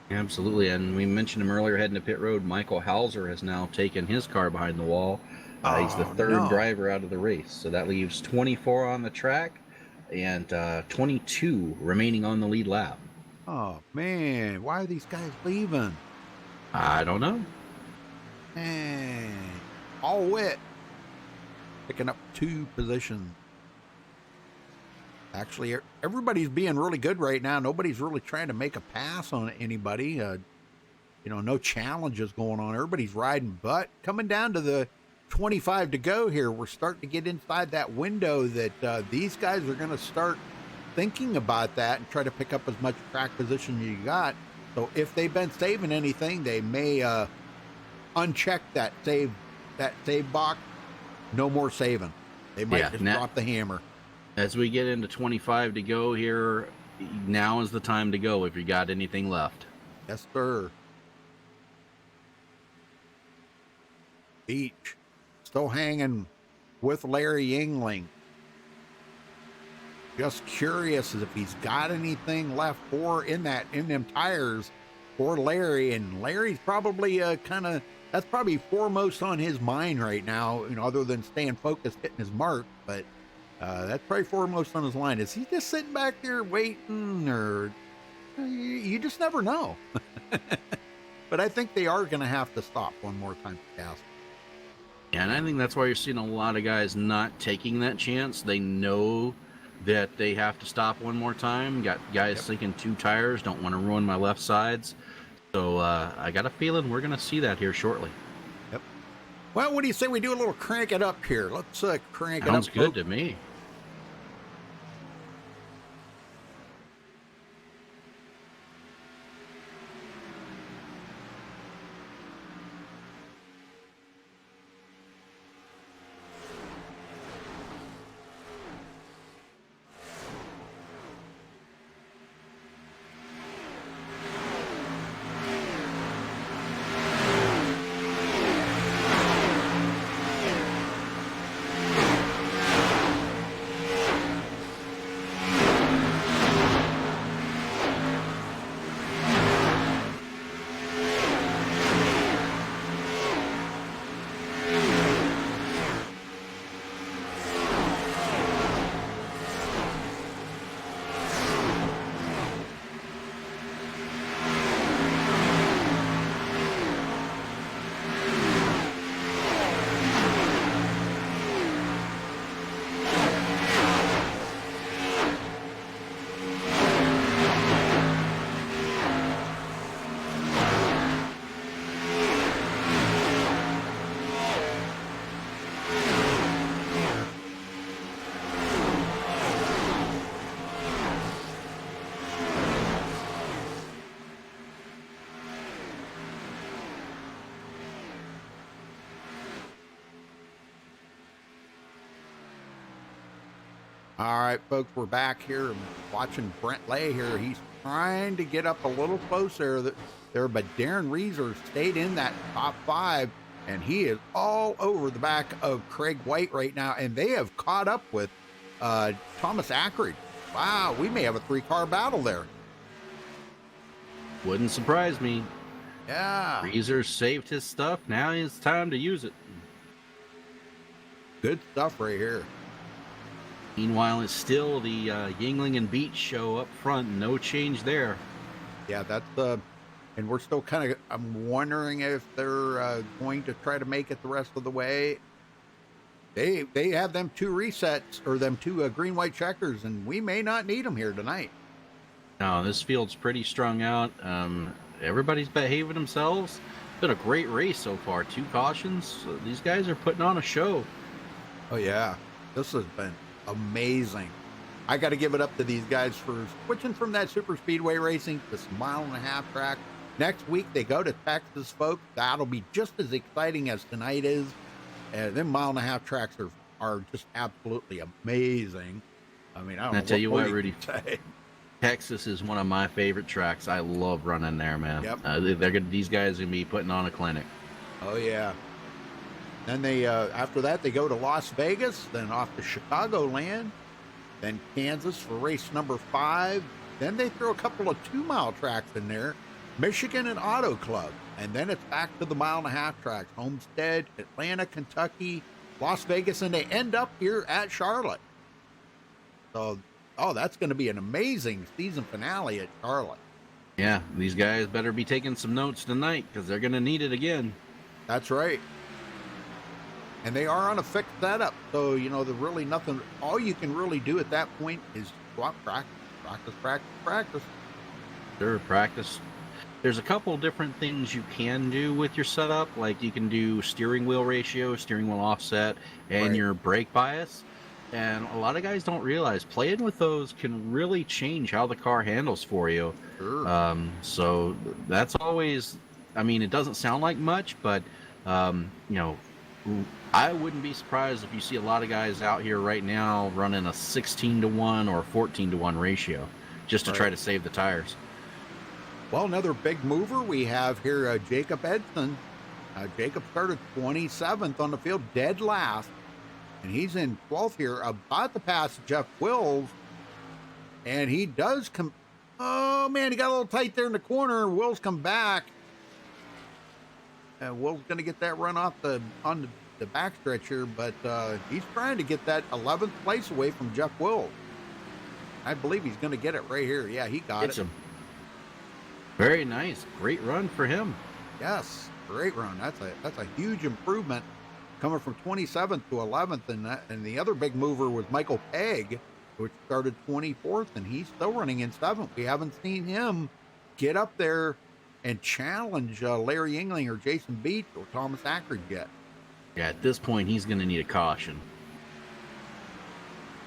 Absolutely, and we mentioned him earlier heading to pit road. Michael Hauser has now taken his car behind the wall. He's the 3rd driver out of the race, so that leaves 24 on the track and 22 remaining on the lead lap.
Oh, man, why are these guys leaving?
I don't know.
Man, all wet. Picking up 2 positions. Actually, everybody's being really good right now. Nobody's really trying to make a pass on anybody. No challenges going on. Everybody's riding, but coming down to the 25 to go here, we're starting to get inside that window that these guys are going to start thinking about that and try to pick up as much track position as you got. So if they've been saving anything, they may uncheck that save box. No more saving. They might just drop the hammer.
As we get into 25 to go here, now is the time to go if you got anything left.
Yes, sir. Beach still hanging with Larry Yingling. Just curious as if he's got anything left in them tires for Larry, and Larry's probably that's probably foremost on his mind right now, other than staying focused, hitting his mark, but that's probably foremost on his line. Is he just sitting back there waiting, or you just never know? But I think they are going to have to stop one more time to gas.
Yeah, and I think that's why you're seeing a lot of guys not taking that chance. They know that they have to stop one more time. Got guys sinking 2 tires, don't want to ruin my left sides. So I got a feeling we're going to see that here shortly.
Yep. Well, what do you say we do a little crank it up here? Let's crank it up.
Sounds good to me.
All right, folks, we're back here and watching Brent Lay here. He's trying to get up a little closer there, but Darren Reeser stayed in that top 5, and he is all over the back of Craig White right now, and they have caught up with Thomas Ackridge. Wow, we may have a 3-car battle there.
Wouldn't surprise me.
Yeah.
Reeser saved his stuff. Now it's time to use it.
Good stuff right here.
Meanwhile, it's still the Yingling and Beach show up front. No change there.
Yeah, that's and we're still kind of, I'm wondering if they're going to try to make it the rest of the way. They have them 2 resets, or them 2 green white checkers, and we may not need them here tonight.
No, this field's pretty strung out. Everybody's behaving themselves. Been a great race so far. 2 cautions. These guys are putting on a show.
Oh yeah, this has been amazing. I got to give it up to these guys for switching from that super speedway racing to this 1.5-mile track. Next week they go to Texas, folks. That'll be just as exciting as tonight is. And them 1.5-mile tracks are just absolutely amazing. I mean, I don't know.
I tell you what,
more
Rudy.
can say.
Texas is one of my favorite tracks. I love running there, man.
Yep.
These guys are gonna be putting on a clinic.
Oh yeah. Then they after that they go to Las Vegas, then off to Chicagoland, then Kansas for race number 5. Then they throw a couple of 2-mile tracks in there, Michigan and Auto Club, and then it's back to the 1.5-mile tracks, Homestead, Atlanta, Kentucky, Las Vegas, and they end up here at Charlotte. So, that's going to be an amazing season finale at Charlotte.
Yeah, these guys better be taking some notes tonight because they're gonna need it again.
That's right. And they are on a fixed setup, so there's really nothing. All you can really do at that point is go out, practice.
Sure, practice. There's a couple different things you can do with your setup, like you can do steering wheel ratio, steering wheel offset, and
Right.
your brake bias. And a lot of guys don't realize playing with those can really change how the car handles for you.
Sure.
So that's always, I mean, it doesn't sound like much, but I wouldn't be surprised if you see a lot of guys out here right now running a 16-to-1 or 14-to-1 ratio just to try to save the tires.
Well, another big mover we have here, Jacob Edson. Jacob started 27th on the field, dead last, and he's in 12th here, about to pass Jeff Wills, and he does come. Oh man, he got a little tight there in the corner. Wills come back, and Will's going to get that run off on the backstretch here, but he's trying to get that 11th place away from Jeff Wills. I believe he's going to get it right here. Yeah, he got
Gets
it.
him. Very nice. Great run for him.
Yes, great run. That's a huge improvement coming from 27th to 11th. And the other big mover was Michael Pegg, which started 24th, and he's still running in 7th. We haven't seen him get up there and challenge Larry Yingling or Jason Beach or Thomas Ackridge yet.
Yeah, at this point, he's going to need a caution.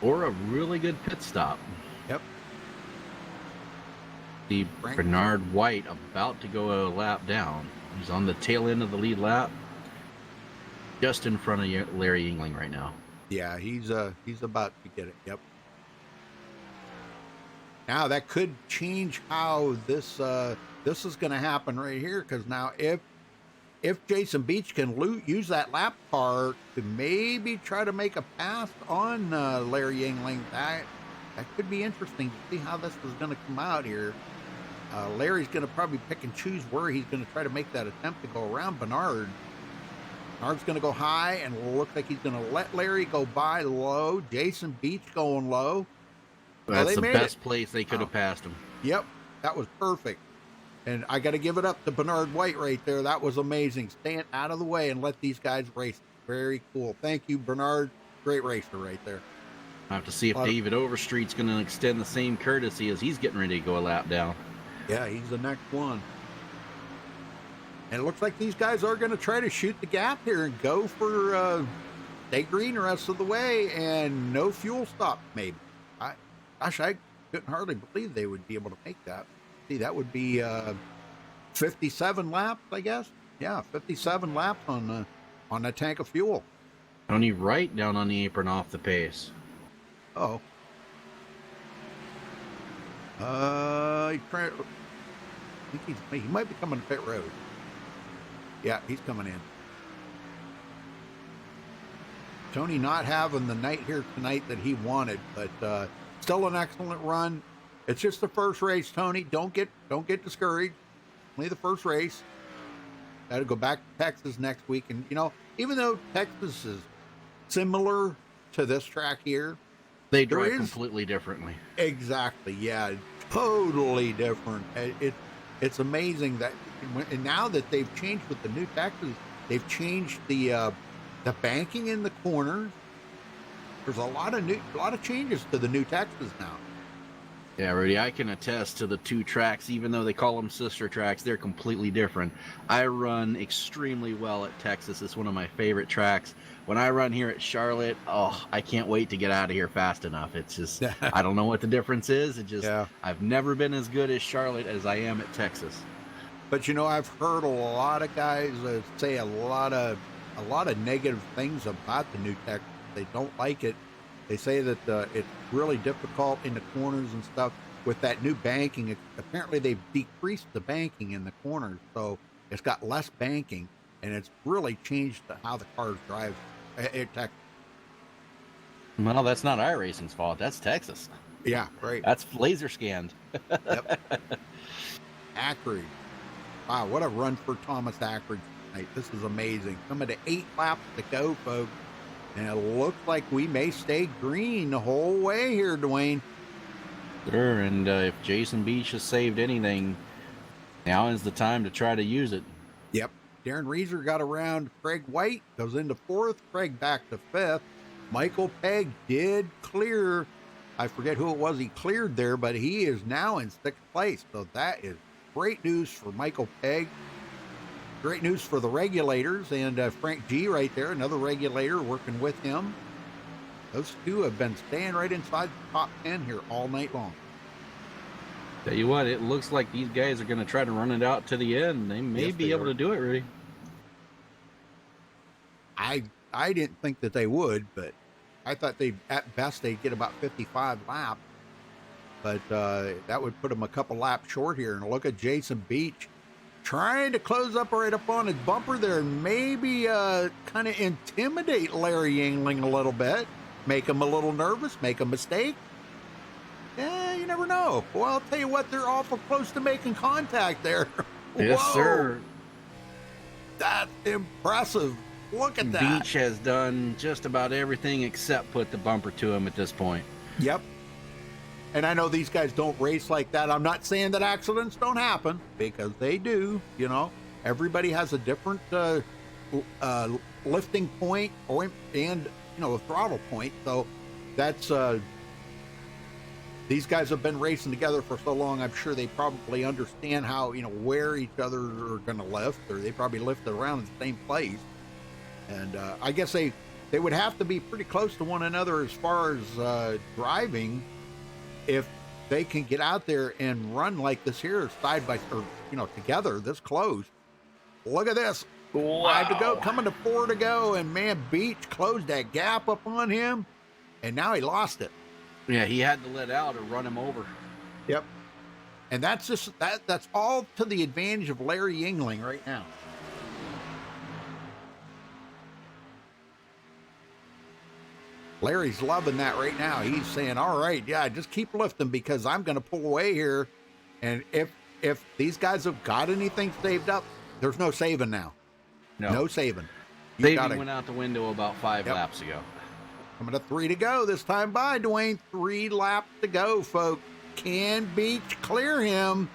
Or a really good pit stop.
Yep.
See Bernard White about to go a lap down. He's on the tail end of the lead lap. Just in front of Larry Yingling right now.
Yeah, he's about to get it. Yep. Now that could change how this is going to happen right here, because now if Jason Beach can use that lap car to maybe try to make a pass on Larry Yingling, that could be interesting to see how this is going to come out here. Larry's going to probably pick and choose where he's going to try to make that attempt to go around Bernard. Bernard's going to go high, and it looks like he's going to let Larry go by low. Jason Beach going low.
That's the best place they could have passed him.
Yep, that was perfect. And I got to give it up to Bernard White right there. That was amazing. Staying out of the way and let these guys race. Very cool. Thank you, Bernard. Great racer right there.
I have to see if David Overstreet's going to extend the same courtesy as he's getting ready to go a lap down.
Yeah, he's the next one. And it looks like these guys are going to try to shoot the gap here and go for stay green the rest of the way and no fuel stop, maybe. I couldn't hardly believe they would be able to make that. See, that would be 57 laps, I guess. Yeah, 57 laps on a tank of fuel.
Tony Wright down on the apron off the pace.
Oh, He's trying. I think he might be coming to pit road. Yeah, he's coming in. Tony not having the night here tonight that he wanted, but still an excellent run. It's just the first race, Tony. Don't get discouraged. Only the first race. Got to go back to Texas next week, and even though Texas is similar to this track here,
they drive completely differently.
Exactly, yeah, totally different. It's amazing that, and now that they've changed with the new Texas, they've changed the banking in the corners. There's a lot of changes to the new Texas now.
Yeah, Rudy, I can attest to the two tracks. Even though they call them sister tracks, they're completely different. I run extremely well at Texas. It's one of my favorite tracks. When I run here at Charlotte, I can't wait to get out of here fast enough. It's just, I don't know what the difference is. I've never been as good as Charlotte as I am at Texas.
But I've heard a lot of guys say a lot of negative things about the new Texas. They don't like it. They say that it's really difficult in the corners and stuff with that new banking. Apparently, they've decreased the banking in the corners, so it's got less banking, and it's really changed how the cars drive at Texas.
Well, that's not iRacing's fault. That's Texas.
Yeah, right.
That's laser scanned.
Yep. Ackery. Wow, what a run for Thomas Ackery tonight. This is amazing. Coming to 8 laps to go, folks. And it looks like we may stay green the whole way here, Dwayne.
Sure, and if Jason Beach has saved anything, now is the time to try to use it.
Yep. Darren Reeser got around Craig White, goes into 4th. Craig back to 5th. Michael Pegg did clear. I forget who it was he cleared there, but he is now in 6th place. So that is great news for Michael Pegg. Great news for the regulators, and Frank G right there, another regulator working with him. Those two have been staying right inside the top 10 here all night long.
Tell you what, it looks like these guys are going to try to run it out to the end. They may be able to do it, Rudy.
I didn't think that they would, but I thought at best they'd get about 55 laps. But that would put them a couple laps short here. And look at Jason Beach trying to close up right up on his bumper there and maybe kind of intimidate Larry Yingling a little bit, make him a little nervous, make a mistake. Yeah, you never know. Well, I'll tell you what, they're awful close to making contact there.
Yes,
Whoa.
sir.
That's impressive. Look at that.
Beach has done just about everything except put the bumper to him at this point.
Yep. And I know these guys don't race like that. I'm not saying that accidents don't happen, because they do. Everybody has a different lifting point and a throttle point. So that's these guys have been racing together for so long. I'm sure they probably understand how where each other are going to lift, or they probably lift around in the same place. And I guess they would have to be pretty close to one another as far as driving, if they can get out there and run like this here side by, or together this close. Look at this.
Wow.
5 to go, coming to 4 to go, and man, Beach closed that gap up on him, and now he lost it.
Yeah, he had to let out or run him over.
Yep. And that's just that's all to the advantage of Larry Yingling right now. Larry's loving that right now. He's saying, all right, yeah, just keep lifting, because I'm going to pull away here. And if these guys have got anything saved up, there's no saving now. No saving.
Saving went out the window about 5 laps ago.
Coming to 3 to go this time by, Dwayne. 3 laps to go, folks. Can Beach clear him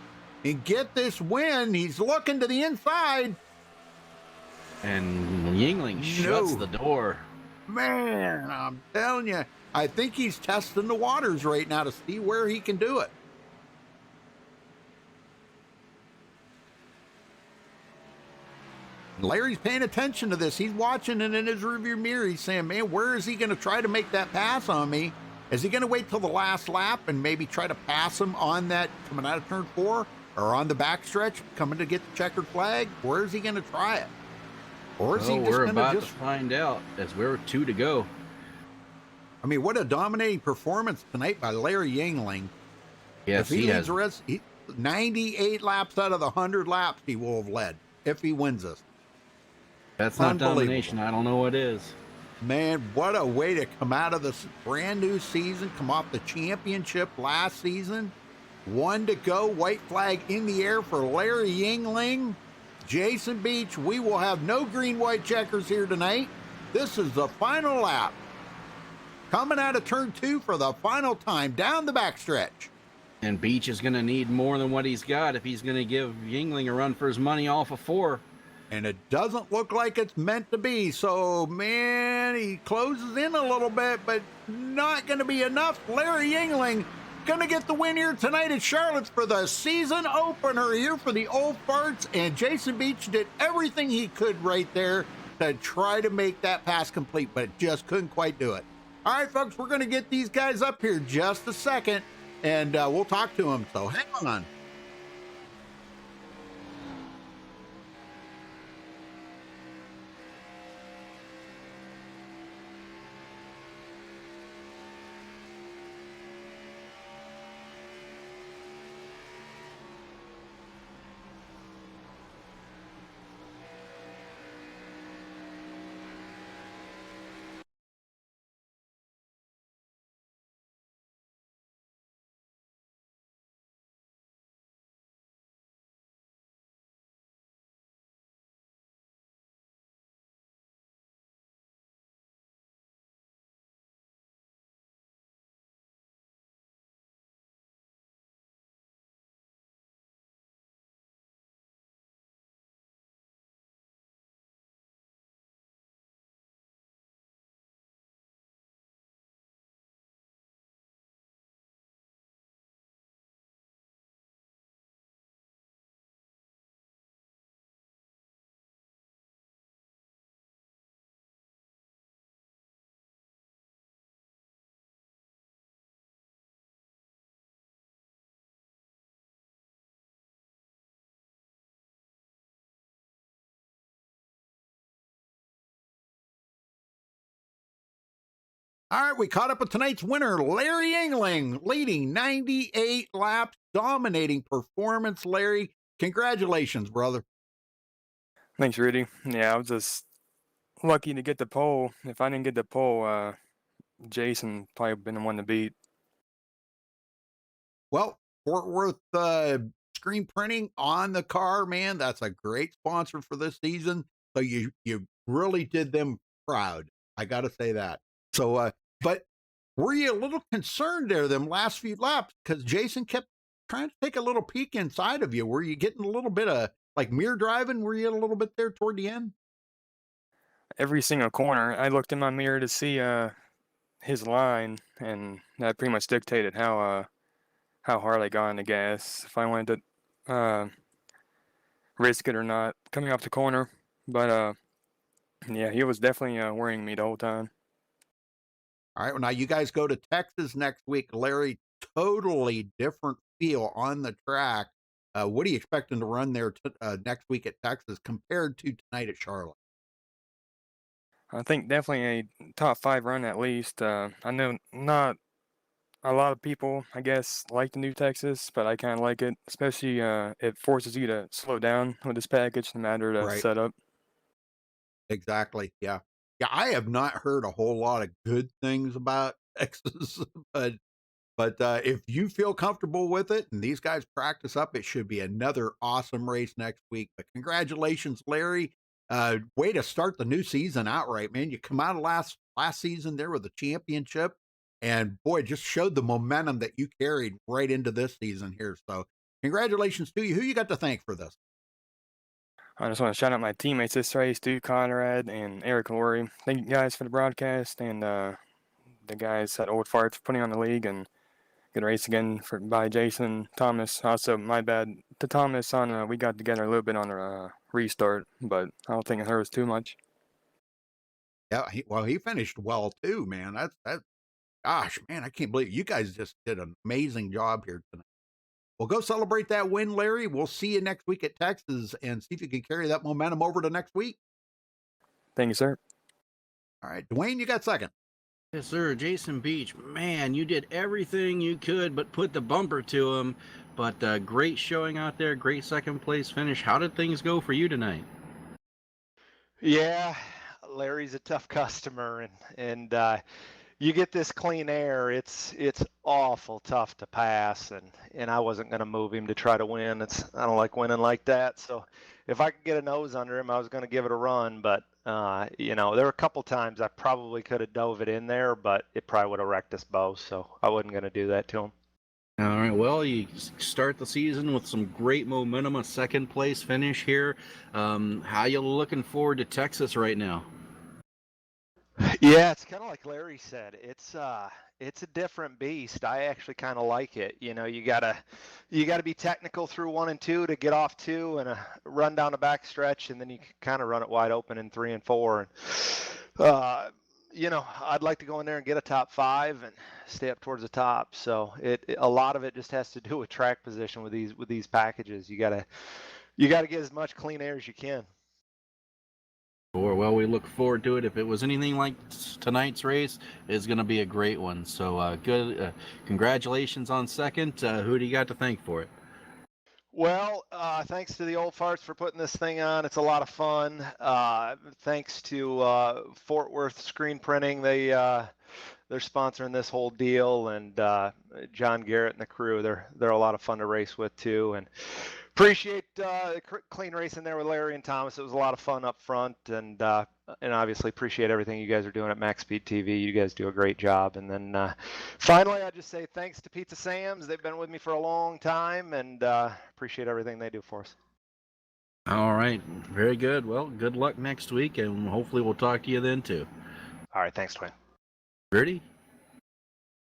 and get this win? He's looking to the inside.
And Yingling shuts the door.
Man, I'm telling you, I think he's testing the waters right now to see where he can do it. Larry's paying attention to this. He's watching it in his rearview mirror. He's saying, man, where is he going to try to make that pass on me? Is he going to wait till the last lap and maybe try to pass him on that coming out of turn 4, or on the backstretch coming to get the checkered flag? Where is he going to try it? Or is he just
we're
going
about
to
to find out as we're 2 to go.
I mean, what a dominating performance tonight by Larry Yingling.
Yes,
If he
he
leads
has.
the rest, 98 laps out of the 100 laps, he will have led if he wins this.
That's not
Unbelievable.
domination. I don't know what is.
Man, what a way to come out of this brand new season, come off the championship last season. 1 to go, white flag in the air for Larry Yingling. Jason Beach, we will have no green-white checkers here tonight. This is the final lap. Coming out of turn 2 for the final time down the backstretch.
And Beach is going to need more than what he's got if he's going to give Yingling a run for his money off of 4.
And it doesn't look like it's meant to be. So, man, he closes in a little bit, but not going to be enough. Larry Yingling going to get the win here tonight at Charlotte for the season opener here for the Old Farts. And Jason Beach did everything he could right there to try to make that pass complete, but just couldn't quite do it. All right, folks, we're going to get these guys up here just a second, and we'll talk to them. So hang on. All right, we caught up with tonight's winner, Larry Yingling, leading 98 laps, dominating performance. Larry, congratulations, brother.
Thanks, Rudy. Yeah, I was just lucky to get the pole. If I didn't get the pole, Jason probably been the one to beat.
Well, Fort Worth screen printing on the car, man. That's a great sponsor for this season. So you really did them proud. I got to say that. So, but were you a little concerned there them last few laps because Jason kept trying to take a little peek inside of you? Were you getting a little bit of like mirror driving? Were you a little bit there toward the end?
Every single corner, I looked in my mirror to see his line, and that pretty much dictated how hard I got on the gas, if I wanted to risk it or not coming off the corner. But yeah, he was definitely worrying me the whole time.
All right. Well, now you guys go to Texas next week, Larry. Totally different feel on the track. What are you expecting to run there next week at Texas compared to tonight at Charlotte?
I think definitely a top 5 run at least. I know not a lot of people, I guess, like the new Texas, but I kind of like it, especially it forces you to slow down with this package no matter the
Right.
setup.
Exactly. Yeah. Yeah. I have not heard a whole lot of good things about Texas, but if you feel comfortable with it and these guys practice up, it should be another awesome race next week. But congratulations, Larry. Way to start the new season outright, man. You come out of last season there with the championship, and boy, just showed the momentum that you carried right into this season here. So congratulations to you. Who you got to thank for this?
I just want to shout out my teammates this race, Duke Conrad and Eric Laurie. Thank you guys for the broadcast and the guys at Old Farts for putting on the league, and good race again by Jason Thomas. Also, my bad to Thomas on we got together a little bit on the restart, but I don't think it hurt us too much.
Yeah, he finished well too, man. That's gosh, man, I can't believe you guys just did an amazing job here tonight. Well, go celebrate that win, Larry. We'll see you next week at Texas and see if you can carry that momentum over to next week.
Thank you, sir.
All right, Dwayne, you got second.
Yes, sir. Jason Beach, man, you did everything you could but put the bumper to him. But great showing out there, great second place finish. How did things go for you tonight?
Yeah, Larry's a tough customer, and you get this clean air, it's awful tough to pass, and I wasn't going to move him to try to win. I don't like winning like that. So if I could get a nose under him, I was going to give it a run. But there were a couple times I probably could have dove it in there, but it probably would have wrecked us both. So I wasn't going to do that to him.
All right. Well, you start the season with some great momentum, a second place finish here. How you looking forward to Texas right now?
Yeah, it's kind of like Larry said. It's a different beast. I actually kind of like it. You gotta be technical through 1 and 2 to get off 2 and run down the back stretch, and then you kind of run it wide open in 3 and 4. And I'd like to go in there and get a top 5 and stay up towards the top. So a lot of it just has to do with track position with these packages. You gotta get as much clean air as you can.
Well, we look forward to it. If it was anything like tonight's race, it's going to be a great one. So good. Congratulations on second. Who do you got to thank for it?
Well, thanks to the old farts for putting this thing on. It's a lot of fun. Thanks to Fort Worth Screen Printing. They're sponsoring this whole deal, and John Garrett and the crew. They're a lot of fun to race with too. And appreciate clean racing there with Larry and Thomas. It was a lot of fun up front, and obviously appreciate everything you guys are doing at MaxSpeedTV. You guys do a great job. And then finally, I just say thanks to Pizza Sam's. They've been with me for a long time, and appreciate everything they do for us.
All right. Very good. Well, good luck next week, and hopefully we'll talk to you then too.
All right, thanks, Dwayne.
Ready?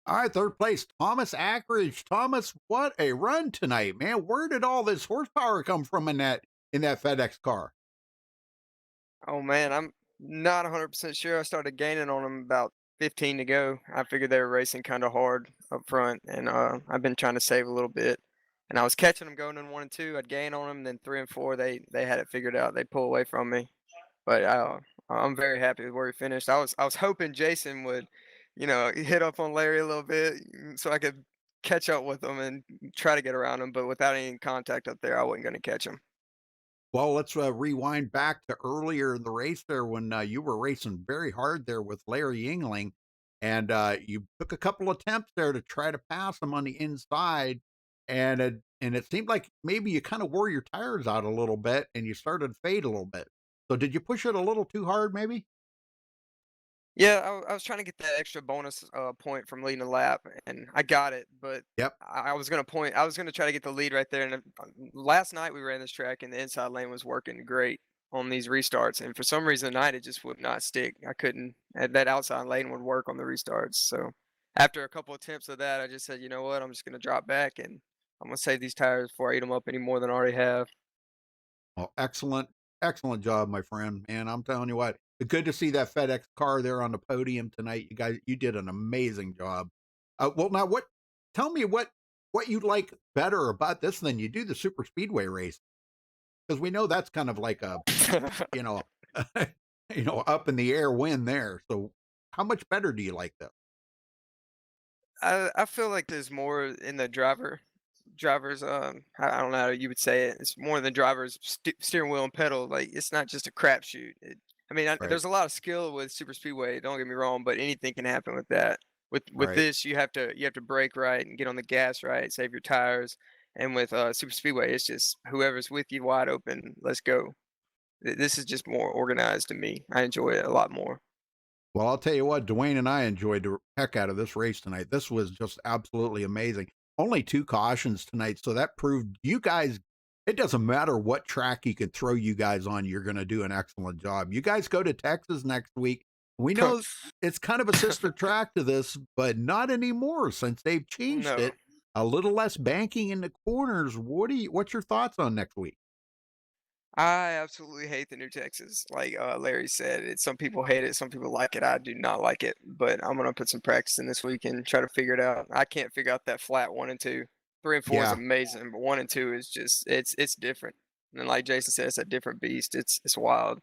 All right, third place, Thomas Ackridge. Thomas, what a run tonight, man. Where did all this horsepower come from in that FedEx car?
Oh man, I'm not 100% sure. I started gaining on them about 15 to go. I figured they were racing kind of hard up front, and I've been trying to save a little bit. And I was catching them going in 1 and 2. I'd gain on them, then 3 and 4, they had it figured out. They pull away from me, but I'm very happy with where we finished. I was hoping Jason would, hit up on Larry a little bit so I could catch up with him and try to get around him. But without any contact up there, I wasn't going to catch him.
Well, let's rewind back to earlier in the race there when you were racing very hard there with Larry Yingling, and you took a couple attempts there to try to pass him on the inside, and it seemed like maybe you kind of wore your tires out a little bit and you started to fade a little bit. So did you push it a little too hard, maybe?
Yeah, I was trying to get that extra bonus point from leading a lap, and I got it. But
Yep.
I was gonna point. I was gonna try to get the lead right there. And last night we ran this track, and the inside lane was working great on these restarts. And for some reason tonight it just would not stick. I couldn't. That outside lane would work on the restarts. So after a couple attempts of that, I just said, you know what, I'm just gonna drop back and I'm gonna save these tires before I eat them up any more than I already have.
Well, excellent job, my friend. And I'm telling you what, good to see that FedEx car there on the podium tonight. You guys, you did an amazing job. Well, now tell me what you like better about this than you do the super speedway race? Because we know that's kind of like a, you know, up in the air win there. So how much better do you like this?
I feel like there's more in the driver's I don't know how you would say it. It's more than driver's steering wheel and pedal. Like it's not just a crapshoot. I mean,
Right.
there's a lot of skill with super speedway. Don't get me wrong, but anything can happen with that. With
Right.
this, you have to brake right and get on the gas right, save your tires. And with super speedway, it's just whoever's with you, wide open. Let's go. This is just more organized to me. I enjoy it a lot more.
Well, I'll tell you what, Dwayne and I enjoyed the heck out of this race tonight. This was just absolutely amazing. Only 2 cautions tonight, so that proved you guys, it doesn't matter what track you can throw you guys on, you're going to do an excellent job. You guys go to Texas next week. We know it's kind of a sister track to this, but not anymore since they've changed
No.
it. A little less banking in the corners. What's your thoughts on next week?
I absolutely hate the new Texas. Like Larry said, some people hate it, some people like it. I do not like it, but I'm gonna put some practice in this week and try to figure it out. I can't figure out that flat 1 and 2. 3 and 4 is
Yeah.
amazing, but 1 and 2 is just it's different. And like Jason said, it's a different beast. It's wild.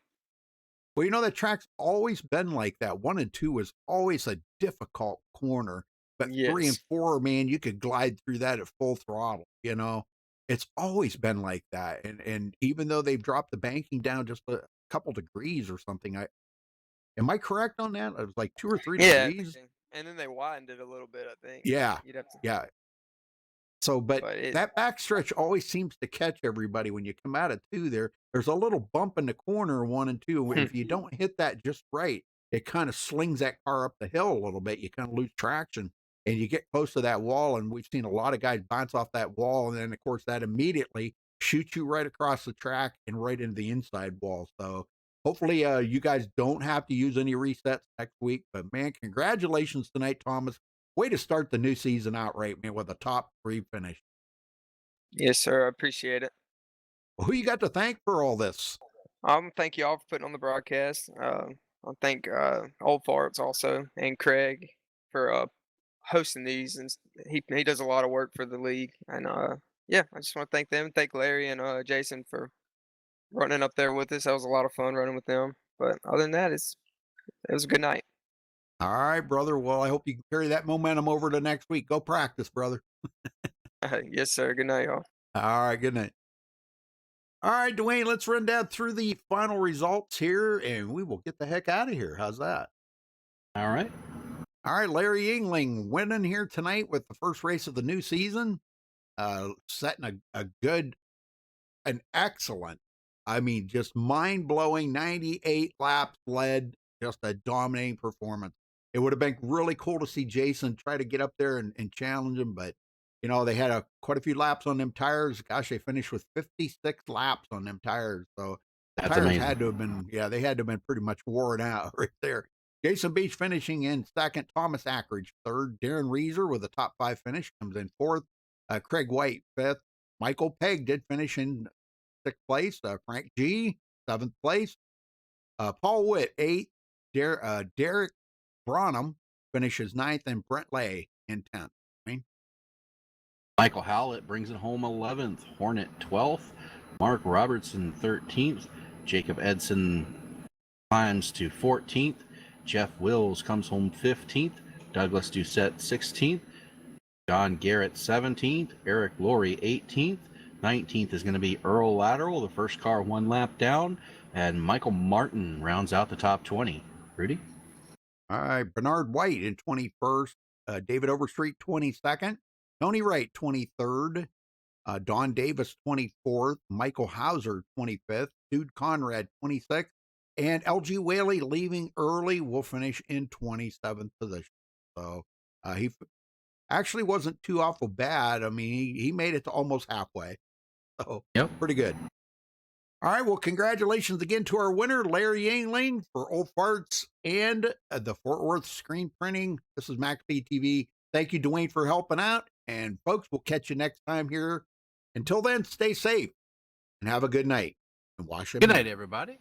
Well, you know, that track's always been like that. 1 and 2 was always a difficult corner, but 3 and
Yes.
4, man, you could glide through that at full throttle, you know? It's always been like that, and even though they've dropped the banking down just a couple degrees or something, am I correct on that? It was like 2 or 3
Yeah,
degrees?
and then they widened it a little bit, I think.
Yeah,
You'd have to,
yeah. So, but
but it,
that backstretch always seems to catch everybody when you come out of 2 there. There's a little bump in the corner, 1 and 2. If you don't hit that just right, it kind of slings that car up the hill a little bit. You kind of lose traction and you get close to that wall. And we've seen a lot of guys bounce off that wall. And then, of course, that immediately shoots you right across the track and right into the inside wall. So hopefully you guys don't have to use any resets next week. But man, congratulations tonight, Thomas. Way to start the new season out right, man, with a top 3 finish.
yes, sir. I appreciate it.
Who you got to thank for all this?
Thank you all for putting on the broadcast. I thank Old Farts also and Craig for hosting these, and he does a lot of work for the league. And yeah, I just want to thank them. Thank Larry and Jason for running up there with us. That was a lot of fun running with them. But other than that, it was a good night.
All right, brother. Well, I hope you can carry that momentum over to next week. Go practice, brother.
Yes, sir. Good night, y'all.
All right, good night. All right, Dwayne, let's run down through the final results here and we will get the heck out of here. How's that?
All right.
All right, Larry Yingling winning here tonight with the first race of the new season, setting an excellent, I mean, just mind-blowing 98 laps led, just a dominating performance. It would have been really cool to see Jason try to get up there and challenge him, but you know, they had quite a few laps on them tires. Gosh, they finished with 56 laps on them tires. So the
That's
tires
amazing.
had to have been, yeah, they had to have been pretty much worn out right there. Jason Beach finishing in second, Thomas Ackridge third, Darren Reeser with a top 5 finish comes in fourth, Craig White fifth, Michael Pegg did finish in 6th place, Frank G 7th place, Paul Witt 8th, Derek Branham finishes 9th, and Brent Lay in 10th.
Michael Howlett brings it home 11th, Hornet 12th, Mark Robertson 13th, Jacob Edson climbs to 14th, Jeff Wills comes home 15th, Douglas Doucette 16th, John Garrett 17th, Eric Laurie 18th, 19th is going to be Earl Lateral, the first car 1 lap down, and Michael Martin rounds out the top 20. Rudy?
All right, Bernard White in 21st, David Overstreet 22nd, Tony Wright 23rd, Don Davis 24th, Michael Hauser 25th, Dude Conrad 26th, and LG Whaley leaving early will finish in 27th position. So he actually wasn't too awful bad. I mean, he made it to almost halfway. So
Yep.
pretty good. All right, well, congratulations again to our winner, Larry Yangling, for Old Farts and the Fort Worth screen printing. This is MaxSpeedTV. Thank you, Dwayne, for helping out. And folks, we'll catch you next time here. Until then, stay safe and have a good night. And wash your
Good
hands.
night, everybody.